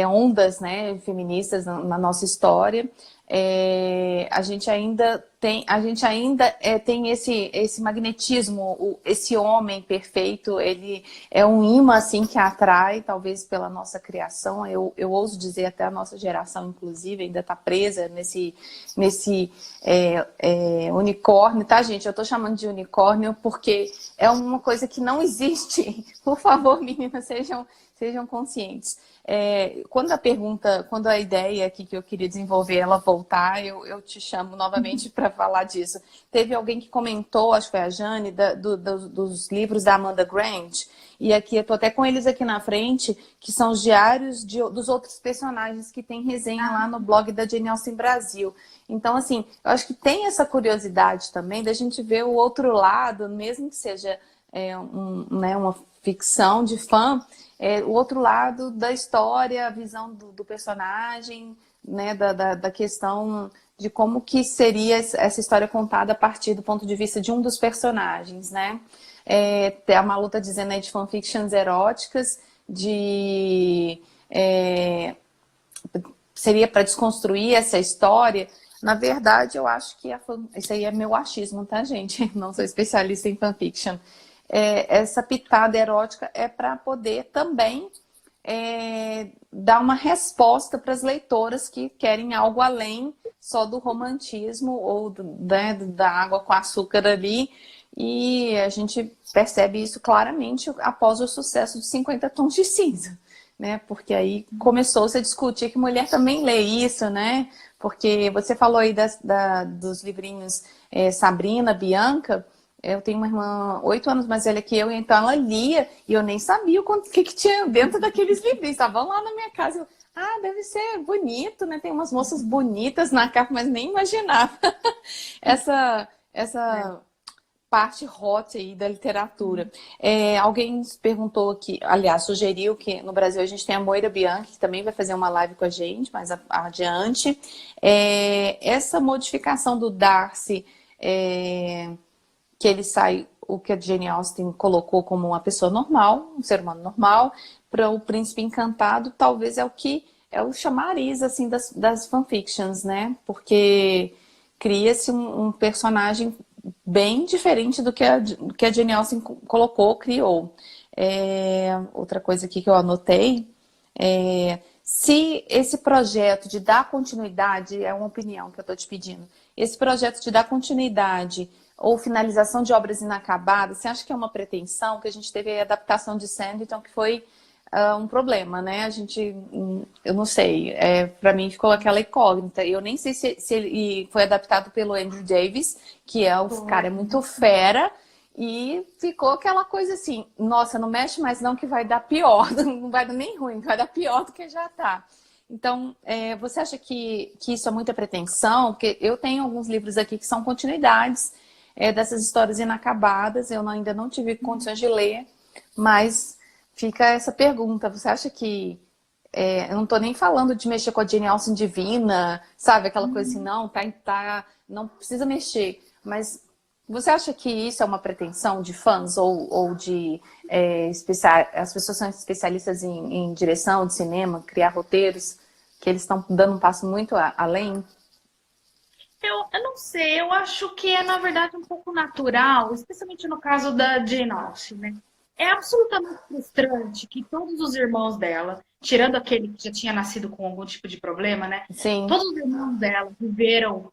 ondas, né, feministas na nossa história, a gente ainda tem esse magnetismo, esse homem perfeito, ele é um imã assim que atrai, talvez pela nossa criação, eu ouso dizer até a nossa geração, inclusive, ainda está presa nesse unicórnio, tá, gente? Eu estou chamando de unicórnio porque é uma coisa que não existe. Por favor, meninas, sejam conscientes. Quando a ideia aqui que eu queria desenvolver ela voltar, eu te chamo novamente para falar disso. Teve alguém que comentou, acho que foi a Jane, dos livros da Amanda Grant, e aqui eu tô até com eles aqui na frente, que são os diários dos outros personagens que tem resenha lá no blog da Jane Austen Brasil. Então, assim, eu acho que tem essa curiosidade também da gente ver o outro lado, mesmo que seja né, uma ficção de fã, o outro lado da história, a visão do personagem, né, da questão de como que seria essa história contada a partir do ponto de vista de um dos personagens, né? A Malu tá dizendo aí de fanfictions eróticas, seria para desconstruir essa história. Na verdade, eu acho que isso aí é meu achismo, tá, gente? Não sou especialista em fanfiction. Essa pitada erótica é para poder também dar uma resposta para as leitoras que querem algo além só do romantismo ou né, da água com açúcar ali. E a gente percebe isso claramente após o sucesso de 50 Tons de Cinza, né? Porque aí começou-se a discutir que mulher também lê isso, né? Porque você falou aí dos livrinhos Sabrina, Bianca. Eu tenho uma irmã 8 anos mais velha que eu, então ela lia e eu nem sabia o que tinha dentro daqueles livros. Estavam lá na minha casa. Deve ser bonito, né? Tem umas moças bonitas na capa, mas nem imaginava essa parte hot aí da literatura. Alguém perguntou aqui, aliás, sugeriu que no Brasil a gente tem a Moira Bianchi, que também vai fazer uma live com a gente mais adiante. Essa modificação do Darcy, que ele sai, o que a Jane Austen colocou como uma pessoa normal, um ser humano normal, para o Príncipe Encantado, talvez é o chamariz assim, das fanfictions, né? Porque cria-se um personagem bem diferente do que a Jane Austen criou. Outra coisa aqui que eu anotei, se esse projeto de dar continuidade, é uma opinião que eu estou te pedindo, esse projeto de dar continuidade ou finalização de obras inacabadas, você acha que é uma pretensão? Que a gente teve a adaptação de Sanditon, que foi um problema, né? Eu não sei, para mim ficou aquela incógnita. Eu nem sei se ele foi adaptado pelo Andrew Davis, que cara é muito fera, e ficou aquela coisa assim, nossa, não mexe mais não que vai dar pior, não vai dar nem ruim, vai dar pior do que já tá. Então, você acha que isso é muita pretensão? Porque eu tenho alguns livros aqui que são continuidades dessas histórias inacabadas, eu ainda não tive condições de ler, mas fica essa pergunta, você acha que... eu não tô nem falando de mexer com a Jane Austen divina, sabe? Aquela coisa assim, não, não precisa mexer. Mas você acha que isso é uma pretensão de fãs ou de... as pessoas são especialistas em direção de cinema, criar roteiros, que eles estão dando um passo muito além? Eu não sei, eu acho que na verdade, um pouco natural, especialmente no caso da Jane Austen, né? É absolutamente frustrante que todos os irmãos dela, tirando aquele que já tinha nascido com algum tipo de problema, né? Sim. Todos os irmãos dela viveram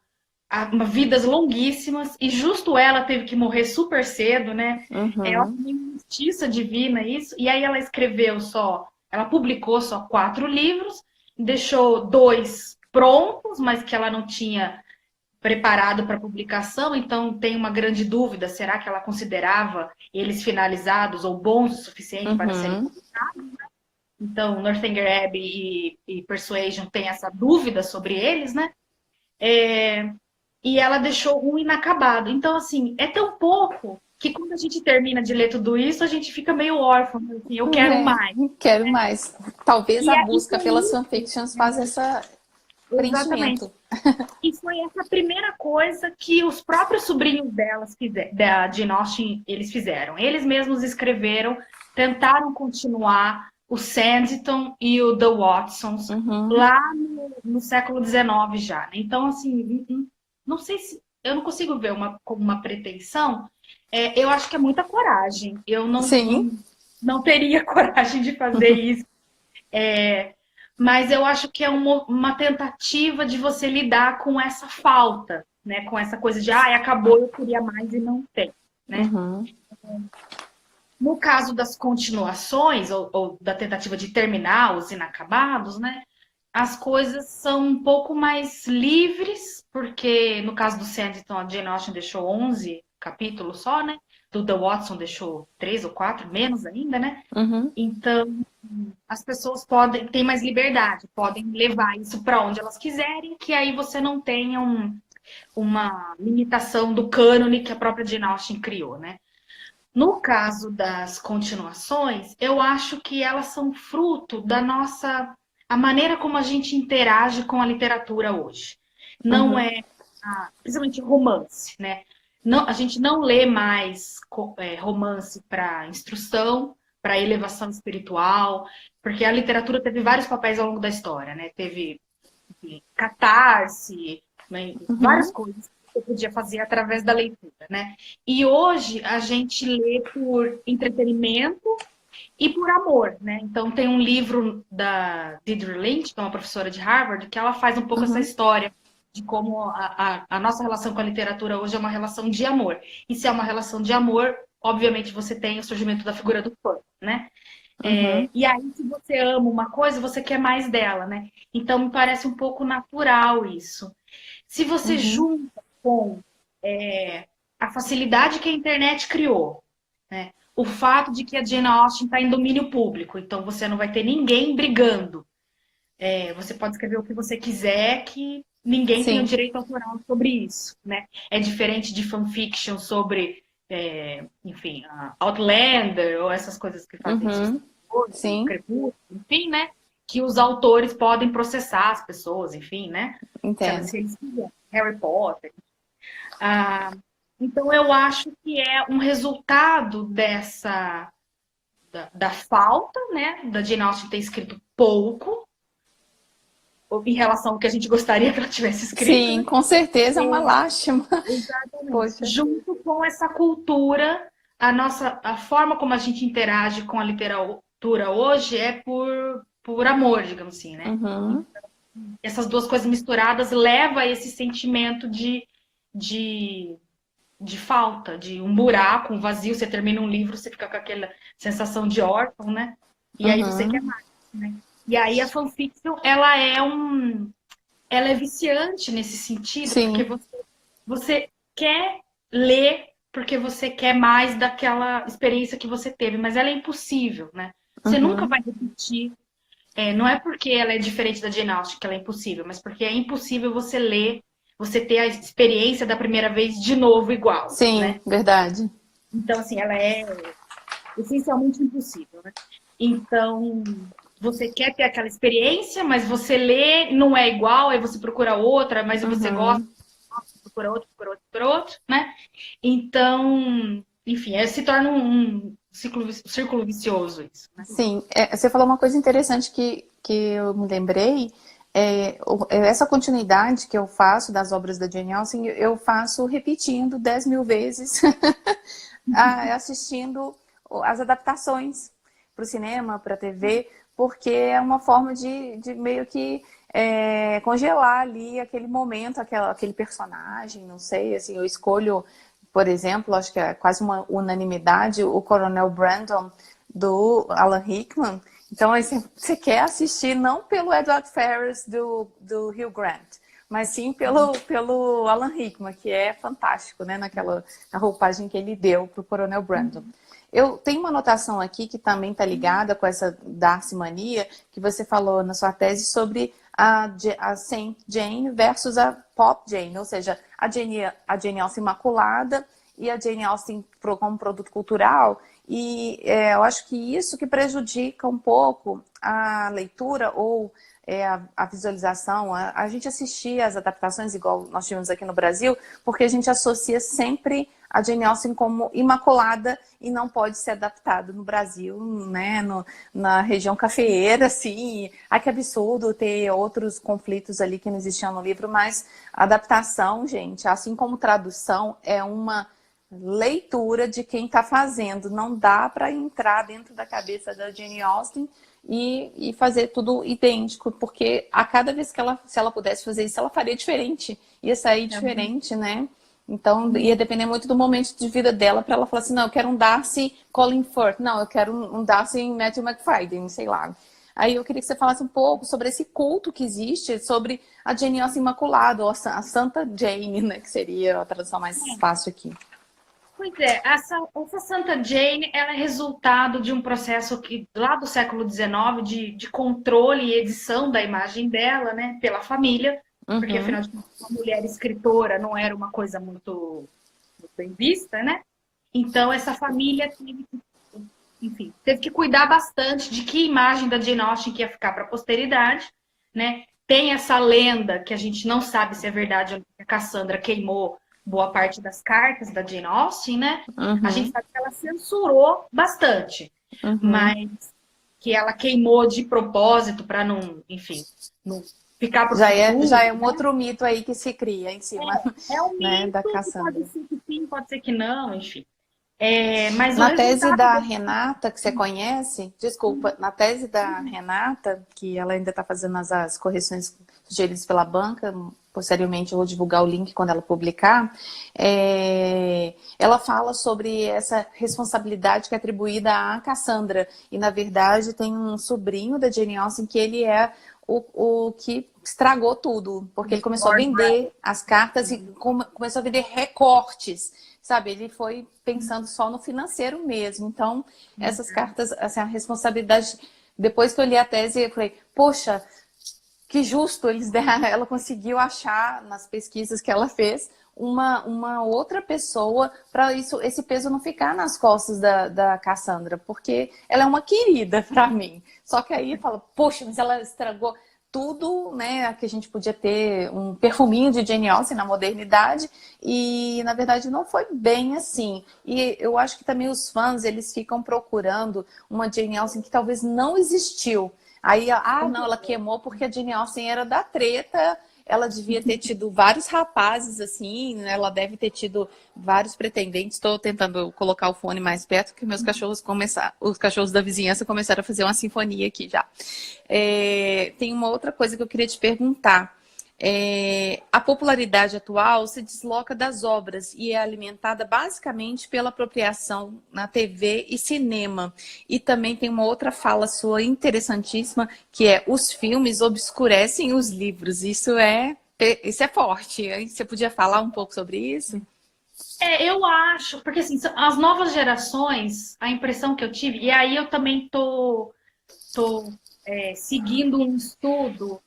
vidas longuíssimas e justo ela teve que morrer super cedo, né? É uma injustiça divina isso. E aí ela publicou só 4 livros, deixou 2 prontos, mas que ela não tinha preparado para publicação, então tem uma grande dúvida, será que ela considerava eles finalizados ou bons o suficiente para serem publicados? Né? Então, Northanger Abbey e Persuasion tem essa dúvida sobre eles, né? E ela deixou um inacabado. Então, assim, é tão pouco que quando a gente termina de ler tudo isso, a gente fica meio órfão, assim, eu quero mais. Quero mais. Talvez a busca pelas isso, fanfictions faz essa preenchimento. E foi essa primeira coisa que os próprios sobrinhos da Jane Austen, eles fizeram. Eles mesmos escreveram, tentaram continuar o Sanditon e o The Watsons lá no século XIX já. Né? Então, assim, não sei se... Eu não consigo ver como uma pretensão. Eu acho que é muita coragem. Eu não teria coragem de fazer isso. Mas eu acho que é uma tentativa de você lidar com essa falta, né? Com essa coisa de, acabou, eu queria mais e não tem, né? No caso das continuações, ou da tentativa de terminar os inacabados, né? As coisas são um pouco mais livres, porque no caso do Sanditon, a Jane Austen deixou 11 capítulos só, né? Do The Watson deixou 3 ou 4, menos ainda, né? Então, as pessoas têm mais liberdade, podem levar isso para onde elas quiserem, que aí você não tenha uma limitação do cânone que a própria Jane Austen criou, né? No caso das continuações, eu acho que elas são fruto da a maneira como a gente interage com a literatura hoje. Não principalmente romance, né? Não, a gente não lê mais romance para instrução, para elevação espiritual, porque a literatura teve vários papéis ao longo da história, né? Teve catarse, né? Várias coisas que você podia fazer através da leitura, né? E hoje a gente lê por entretenimento e por amor, né? Então tem um livro da Deirdre Lynch, que é uma professora de Harvard, que ela faz um pouco essa história de como a nossa relação com a literatura hoje é uma relação de amor. E se é uma relação de amor, obviamente você tem o surgimento da figura do fã, né? E aí, se você ama uma coisa, você quer mais dela, né? Então, me parece um pouco natural isso. Se você junta com a facilidade que a internet criou, né? O fato de que a Jane Austen está em domínio público, então você não vai ter ninguém brigando. Você pode escrever o que você quiser, que ninguém tem o direito autoral sobre isso, né? É diferente de fanfiction sobre enfim, Outlander, ou essas coisas que fazem isso, Sim, Crepúsculo, enfim, né? Que os autores podem processar as pessoas, enfim, né? entendo. Se eles quiserem. Harry Potter. Ah, então, eu acho que é um resultado da falta, né? Da Jane Austen ter escrito pouco, em relação ao que a gente gostaria que ela tivesse escrito, Sim, né? com certeza é uma lástima. Exatamente. Poxa. Junto com essa cultura, a forma como a gente interage com a literatura hoje é por amor, digamos assim, né? Uhum, Essas duas coisas misturadas leva a esse sentimento de, de falta, de um buraco, um vazio. Você termina um livro, você fica com aquela sensação de órfão, né? E aí você quer uhum. mais, né? E aí a fanfiction, ela é viciante nesse sentido, porque Sim. você quer ler porque você quer mais daquela experiência que você teve, mas ela é impossível, né? Você nunca Uhum. vai repetir. Não é porque ela é diferente da Jane Austen que ela é impossível, mas porque é impossível você ler, você ter a experiência da primeira vez de novo igual, Sim, né? verdade. Então, assim, ela é essencialmente impossível, né? Então, você quer ter aquela experiência, mas você lê, não é igual, aí você procura outra, mas você gosta, Uhum. procura outro, procura outro, procura outro, né? Então, enfim, se torna um círculo vicioso isso, né? Sim, você falou uma coisa interessante que eu me lembrei. Essa continuidade que eu faço das obras da Jane Austen, eu faço repetindo 10.000 vezes, assistindo as adaptações para o cinema, para a TV, porque é uma forma de meio que congelar ali aquele momento, aquele personagem, não sei, assim, eu escolho, por exemplo, acho que é quase uma unanimidade, o Coronel Brandon, do Alan Rickman. Então, assim, você quer assistir não pelo Edward Ferrars do Hugh Grant, mas sim pelo Alan Rickman, que é fantástico, né? Na roupagem que ele deu para o Coronel Brandon. Eu tenho uma anotação aqui que também está ligada com essa Darcy mania, que você falou na sua tese sobre a Saint Jane versus a Pop Jane, ou seja, a Jane Austen imaculada e a Jane Austen como produto cultural. E eu acho que isso que prejudica um pouco a leitura ou a visualização, a gente assistir as adaptações, igual nós tivemos aqui no Brasil, porque a gente associa sempre a Jane Austen como imaculada e não pode ser adaptado no Brasil, né, na região cafeeira, assim. Ai, que absurdo ter outros conflitos ali que não existiam no livro, mas a adaptação, gente, assim como tradução, é uma leitura de quem está fazendo. Não dá para entrar dentro da cabeça da Jane Austen e fazer tudo idêntico, porque a cada vez que se ela pudesse fazer isso, ela faria diferente, ia sair diferente, né? Então, ia depender muito do momento de vida dela para ela falar assim, não, eu quero um Darcy Colin Firth, não, eu quero um Darcy Matthew McFadden, sei lá. Aí eu queria que você falasse um pouco sobre esse culto que existe, sobre a Jane Austen Imaculada, ou a Santa Jane, né, que seria a tradução mais fácil aqui. Pois é, essa Santa Jane, ela é resultado de um processo que, lá do século XIX, de controle e edição da imagem dela, né, pela família, porque Uhum, afinal de contas, uma mulher escritora não era uma coisa muito bem vista, né? Então essa família teve que cuidar bastante de que imagem da Jane Austen que ia ficar para a posteridade, né? Tem essa lenda que a gente não sabe se é verdade ou não, que a Cassandra queimou boa parte das cartas da Jane Austen, né? A gente uhum, sabe que ela censurou bastante, uhum. mas que ela queimou de propósito para não, enfim, não ficar para o Já futuro, é um né? outro mito aí que se cria em cima, É um né, da mito que pode Cassandra. ser que sim, pode ser que não, enfim. Mas o Na tese resultado da desse... Renata, que você conhece, desculpa, na tese da Renata, que ela ainda está fazendo as correções sugeridas pela banca, posteriormente eu vou divulgar o link quando ela publicar, ela fala sobre essa responsabilidade que é atribuída à Cassandra. E, na verdade, tem um sobrinho da Jane Austen que ele é o que estragou tudo, porque ele começou a Lord Bracknell. vender as cartas e começou a vender recortes, sabe? Ele foi pensando só no financeiro mesmo. Então, essas cartas, assim, a responsabilidade... Depois que eu li a tese, eu falei, poxa, que justo, ela conseguiu achar nas pesquisas que ela fez uma outra pessoa para esse peso não ficar nas costas da Cassandra, porque ela é uma querida para mim. Só que aí fala, poxa, mas ela estragou tudo, né, que a gente podia ter um perfuminho de Jane Austen na modernidade, e na verdade não foi bem assim. E eu acho que também os fãs, eles ficam procurando uma Jane Austen que talvez não existiu. Aí, não, ela queimou porque a Jane Austen era da treta, ela devia ter tido vários rapazes, assim, né? Ela deve ter tido vários pretendentes. Estou tentando colocar o fone mais perto, que meus cachorros os cachorros da vizinhança começaram a fazer uma sinfonia aqui já. Tem uma outra coisa que eu queria te perguntar. A popularidade atual se desloca das obras e é alimentada basicamente pela apropriação na TV e cinema. E também tem uma outra fala sua interessantíssima, que é: os filmes obscurecem os livros. Isso é forte. Você podia falar um pouco sobre isso? Eu acho, porque assim, as novas gerações, a impressão que eu tive, e aí eu também tô seguindo um estudo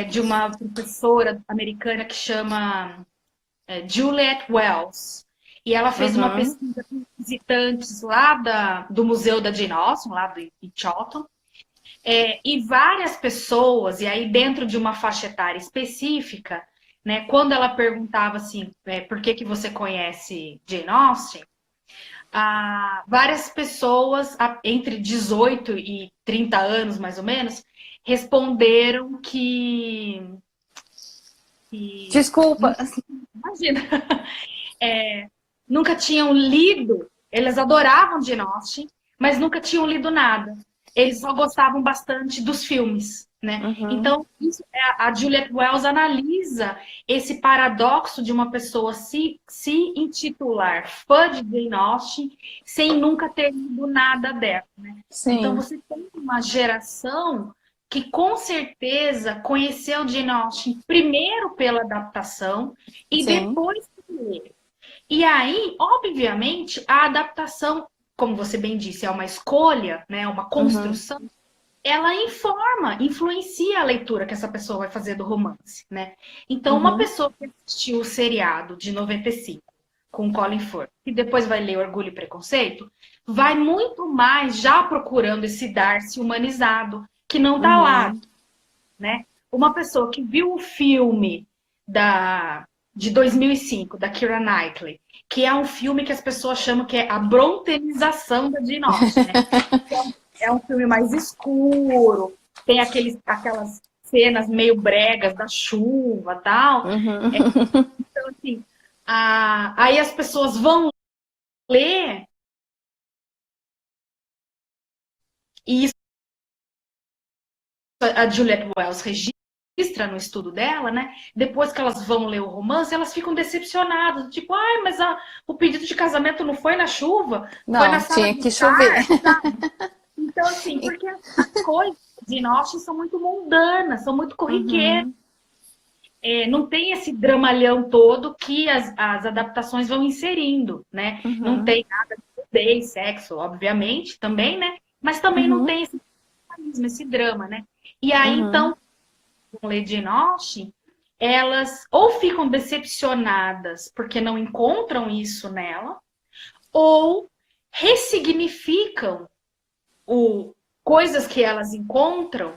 de uma professora americana que chama Juliette Wells. E ela fez uma pesquisa com visitantes lá do Museu da Jane Austen, lá de Chawton. E várias pessoas, e aí dentro de uma faixa etária específica, né, quando ela perguntava assim, por que você conhece Jane Austen? Várias pessoas, entre 18 e 30 anos, mais ou menos, responderam que... Desculpa. Imagina. Nunca tinham lido, eles adoravam Jane Austen, mas nunca tinham lido nada. Eles só gostavam bastante dos filmes, né? Então, a Juliette Wells analisa esse paradoxo de uma pessoa se intitular fã de Jane Austen sem nunca ter lido nada dela, né? Então, você tem uma geração que com certeza conheceu Jane Austen primeiro pela adaptação e depois por ler. E aí, obviamente, a adaptação, como você bem disse, é uma escolha, né, uma construção, ela influencia a leitura que essa pessoa vai fazer do romance, né? Então, uma pessoa que assistiu o seriado de 95 com Colin Firth e depois vai ler Orgulho e Preconceito, vai muito mais já procurando esse Darcy humanizado, que não tá lá, né? Uma pessoa que viu o filme de 2005, da Keira Knightley, que é um filme que as pessoas chamam que é a brontenização da Jane Austen, né? É um filme mais escuro, tem aquelas cenas meio bregas da chuva e tal. Então, assim, aí as pessoas vão ler e isso a Juliette Wells registra no estudo dela, né? Depois que elas vão ler o romance, elas ficam decepcionadas. Tipo, mas o pedido de casamento não foi na chuva, não, foi na sala tinha de que estar, chover. sabe? Então, assim, porque as coisas de Austen são muito mundanas, são muito corriqueiras. Não tem esse dramalhão todo que as adaptações vão inserindo, né? Não tem nada de nudez, sexo, obviamente, também, né? Mas também não tem esse drama, né? E aí, então, com Lady Jane Austen, elas ou ficam decepcionadas porque não encontram isso nela, ou ressignificam coisas que elas encontram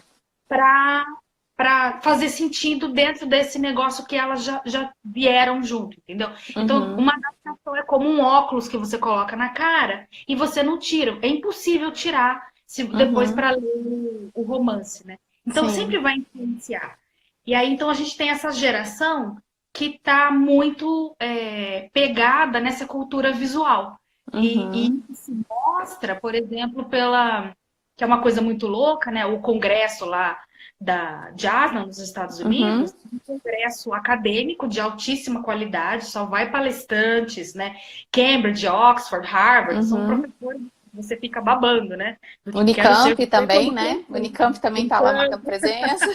para fazer sentido dentro desse negócio que elas já vieram junto, entendeu? Então, uma adaptação é como um óculos que você coloca na cara e você não tira. É impossível tirar depois para ler o romance, né? Então, sempre vai influenciar. E aí, então, a gente tem essa geração que está muito pegada nessa cultura visual. E se mostra, por exemplo, que é uma coisa muito louca, né? O congresso lá de Aslan, nos Estados Unidos, um congresso acadêmico de altíssima qualidade, só vai palestrantes, né? Cambridge, Oxford, Harvard, são professores, você fica babando, né? Unicamp também, né? Unicamp também está lá marcando presença.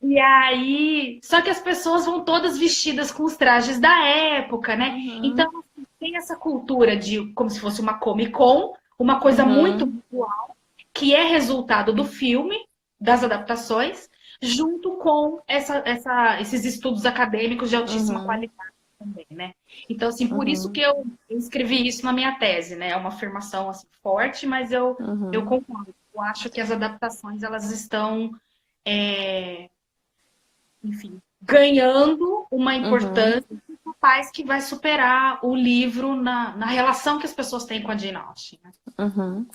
E aí, só que as pessoas vão todas vestidas com os trajes da época, né? Então, tem essa cultura de como se fosse uma Comic Con, uma coisa muito visual, que é resultado do filme, das adaptações, junto com esses estudos acadêmicos de altíssima Uhum, qualidade também, né? Então, assim, por isso que uhum, eu escrevi isso na minha tese, né? É uma afirmação assim, forte, mas eu uhum, concordo. Eu acho que as adaptações, elas estão, enfim, ganhando uma uhum. importância capaz que vai superar o livro na relação que as pessoas têm com a Jane Austen, né? Uhum.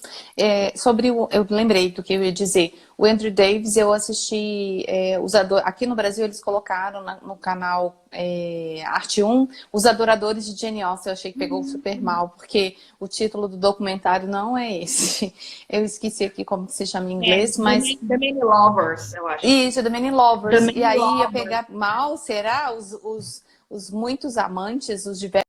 Sobre eu lembrei do que eu ia dizer. O Andrew Davis, eu assisti aqui no Brasil eles colocaram no canal Arte 1 os adoradores de Jane Austen. Eu achei que pegou super mal, porque o título do documentário não é esse. Eu esqueci aqui como que se chama em inglês, mas The Many Lovers, eu acho. isso, The Many The Lovers. E Many aí ia Lovers. pegar mal, será? Os muitos amantes, os diversos.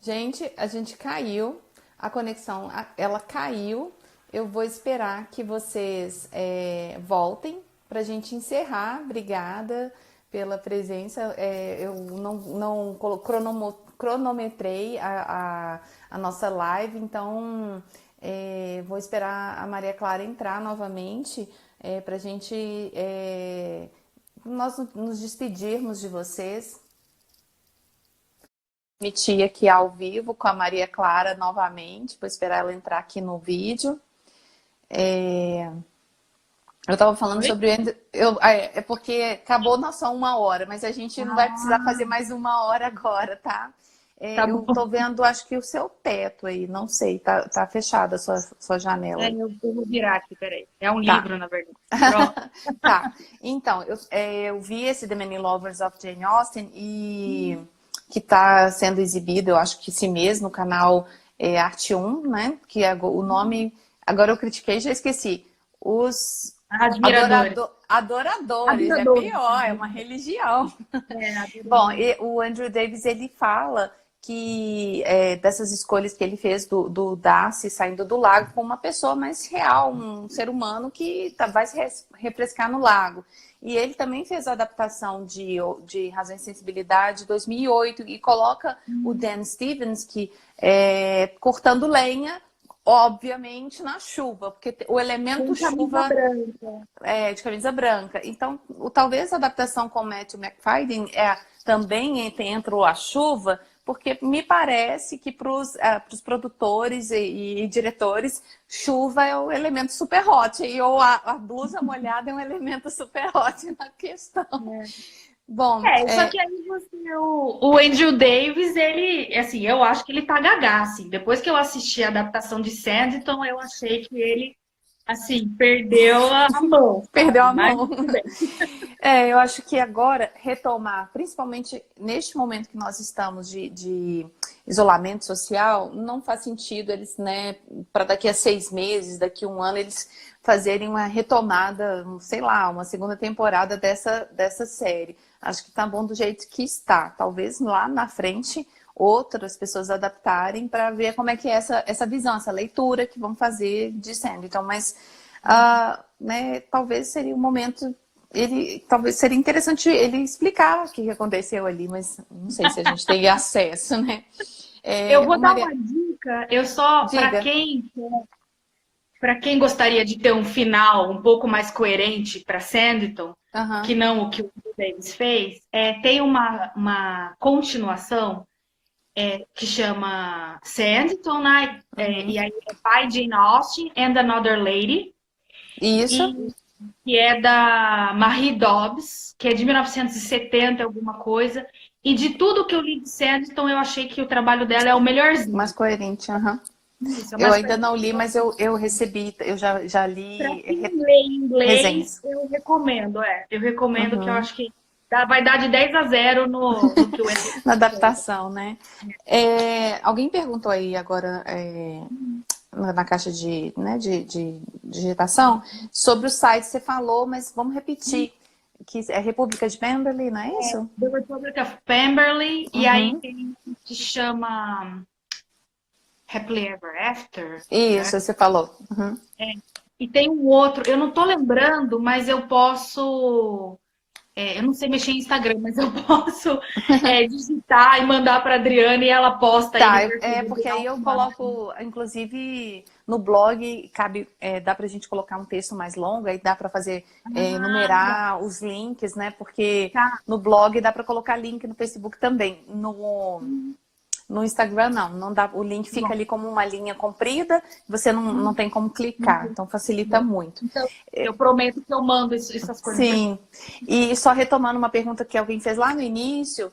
Gente, a gente caiu, a conexão, ela caiu. Eu vou esperar que vocês voltem para a gente encerrar. Obrigada pela presença. Eu não cronometrei a nossa live, então vou esperar a Maria Clara entrar novamente para a gente nós nos despedirmos de vocês. Transmitir aqui ao vivo com a Maria Clara novamente, vou esperar ela entrar aqui no vídeo. Eu estava falando Oi? sobre. É porque acabou nossa 1 hora, mas a gente não vai precisar fazer Ah, mais 1 hora agora, tá? tá Eu bom. tô vendo, acho que o seu teto aí, não sei, tá fechada a sua janela aí. Eu vou virar aqui, peraí. É um Tá, livro, na verdade. Pronto. tá. Então, eu vi esse The Many Lovers of Jane Austen e que está sendo exibido, eu acho que esse mês, no canal Arte 1, né? Que é o nome. Agora eu critiquei, já esqueci. Os Admiradores. adoradores, é Adoradores. pior, é uma religião. Bom, Adoradores. e o Andrew Davis ele fala que dessas escolhas que ele fez do Darcy saindo do lago com uma pessoa mais real, um ser humano que vai se refrescar no lago. E ele também fez a adaptação de Razão e Sensibilidade 2008 e coloca o Dan Stevens que cortando lenha, obviamente na chuva, porque o elemento Com camisa chuva branca. de camisa branca. Então, talvez a adaptação com o Matthew McFadden também entra a chuva, porque me parece que para os produtores e diretores, chuva é o elemento super hot, ou a blusa molhada é um elemento super hot na questão. Bom, Só que aí o Andrew Davis, ele, assim, eu acho que ele tá gagá, assim. Depois que eu assisti a adaptação de Sanditon, eu achei que ele, assim, perdeu a mão, perdeu sabe? a Mas mão. tudo bem. Eu acho que agora retomar, principalmente neste momento que nós estamos de isolamento social, não faz sentido eles, né, para daqui a 6 meses, daqui a 1 ano, eles fazerem uma retomada, sei lá, uma segunda temporada dessa série. Acho que tá bom do jeito que está. Talvez lá na frente outras pessoas adaptarem para ver como é que é essa visão, essa leitura que vão fazer de Sanditon. Mas né, talvez seria um momento talvez seria interessante ele explicar o que aconteceu ali, mas não sei se a gente tem acesso, né? Eu vou dar Maria, uma dica, eu só, diga. para quem gostaria de ter um final um pouco mais coerente para Sanditon, que Aham. não o que o Davis fez, tem uma continuação que chama Sanditon, né? Uhum. E aí é By Jane Austen and Another Lady, Isso, e que é da Marie Dobbs, que é de 1970, alguma coisa. E de tudo que eu li de Sanditon, eu achei que o trabalho dela é o mais melhorzinho. coerente, aham. Isso, é Eu mais ainda não li, mas eu recebi, eu já para li quem lê em inglês, resenhas. eu recomendo, Eu recomendo que eu Uhum. acho que vai dar de 10-0 no que o Andrew Na fez. adaptação, né? Alguém perguntou aí agora na caixa né, de digitação sobre o site. Você falou, mas vamos repetir. Que é República de Pemberley, não é isso? The Republic of Pemberley, e aí Uhum. tem um que chama Happily Ever After, Isso, né? você falou. Uhum. E tem um outro, eu não tô lembrando, mas eu posso eu não sei mexer em Instagram, mas eu posso digitar e mandar para Adriana e ela posta aí Tá, no perfil do porque aí eu Ideal. coloco, inclusive no blog, cabe, dá pra gente colocar um texto mais longo, aí dá pra fazer, Ah, legal. enumerar os links, né? Porque Tá. no blog dá pra colocar link no Facebook também. No Instagram não dá, o link fica Bom, ali como uma linha comprida, você não tem como clicar, então facilita bom. muito. Então, eu prometo que eu mando essas coisas pra Sim, e só retomando uma pergunta que alguém fez lá no início,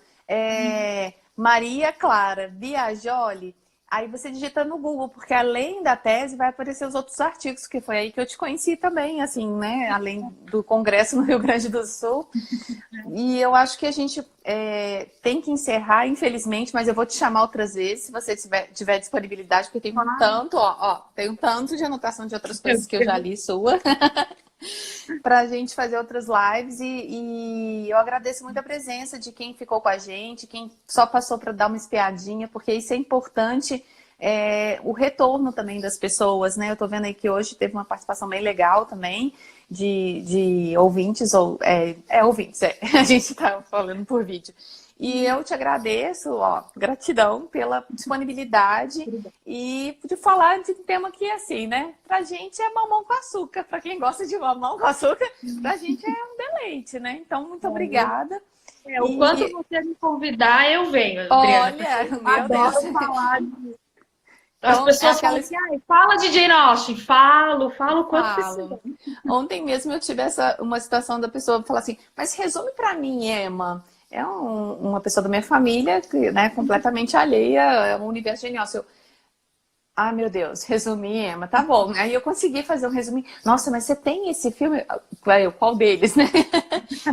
Maria Clara Biagioli, aí você digita no Google, porque além da tese vai aparecer os outros artigos, que foi aí que eu te conheci também, assim, né? Além do Congresso no Rio Grande do Sul. E eu acho que a gente tem que encerrar, infelizmente, mas eu vou te chamar outras vezes, se você tiver disponibilidade, porque tem um falar. tanto, tem um tanto de anotação de outras coisas que eu já li sua. Para a gente fazer outras lives e eu agradeço muito a presença de quem ficou com a gente, quem só passou para dar uma espiadinha, porque isso é importante, o retorno também das pessoas, né? Eu estou vendo aí que hoje teve uma participação bem legal também de ouvintes, ouvintes, a gente está falando por vídeo. E eu te agradeço, gratidão pela disponibilidade e de falar de um tema que, assim, né? Pra gente é mamão com açúcar. Pra quem gosta de mamão com açúcar, pra gente é um deleite, né? Então, muito obrigada. O quanto E você me convidar, eu venho, Adriana, porque olha, eu meu Deus. adoro falar de... As Então, é pessoas falam aquelas assim, fala de Jane Austen. Falo o quanto precisa. falam. Ontem mesmo eu tive uma situação da pessoa falar assim, mas resume pra mim, Emma. É uma pessoa da minha família, que, né, completamente alheia ao universo genial. Ah, meu Deus, resumir, Emma, tá bom. Aí eu consegui fazer um resumo. Nossa, mas você tem esse filme? Qual deles, né?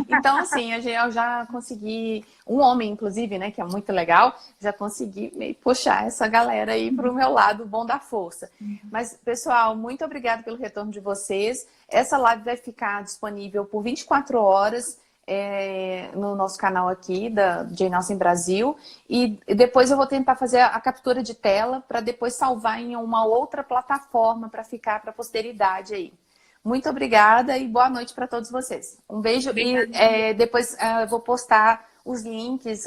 Então, assim, eu já consegui, um homem, inclusive, né, que é muito legal, já consegui puxar essa galera aí pro meu lado bom da força. Mas, pessoal, muito obrigada pelo retorno de vocês. Essa live vai ficar disponível por 24 horas. No nosso canal aqui da Jane Austen Brasil e depois eu vou tentar fazer a captura de tela para depois salvar em uma outra plataforma para ficar para a posteridade aí. Muito obrigada e boa noite para todos vocês. Um beijo Obrigada. e depois eu vou postar os links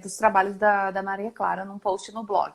dos trabalhos da Maria Clara num post no blog.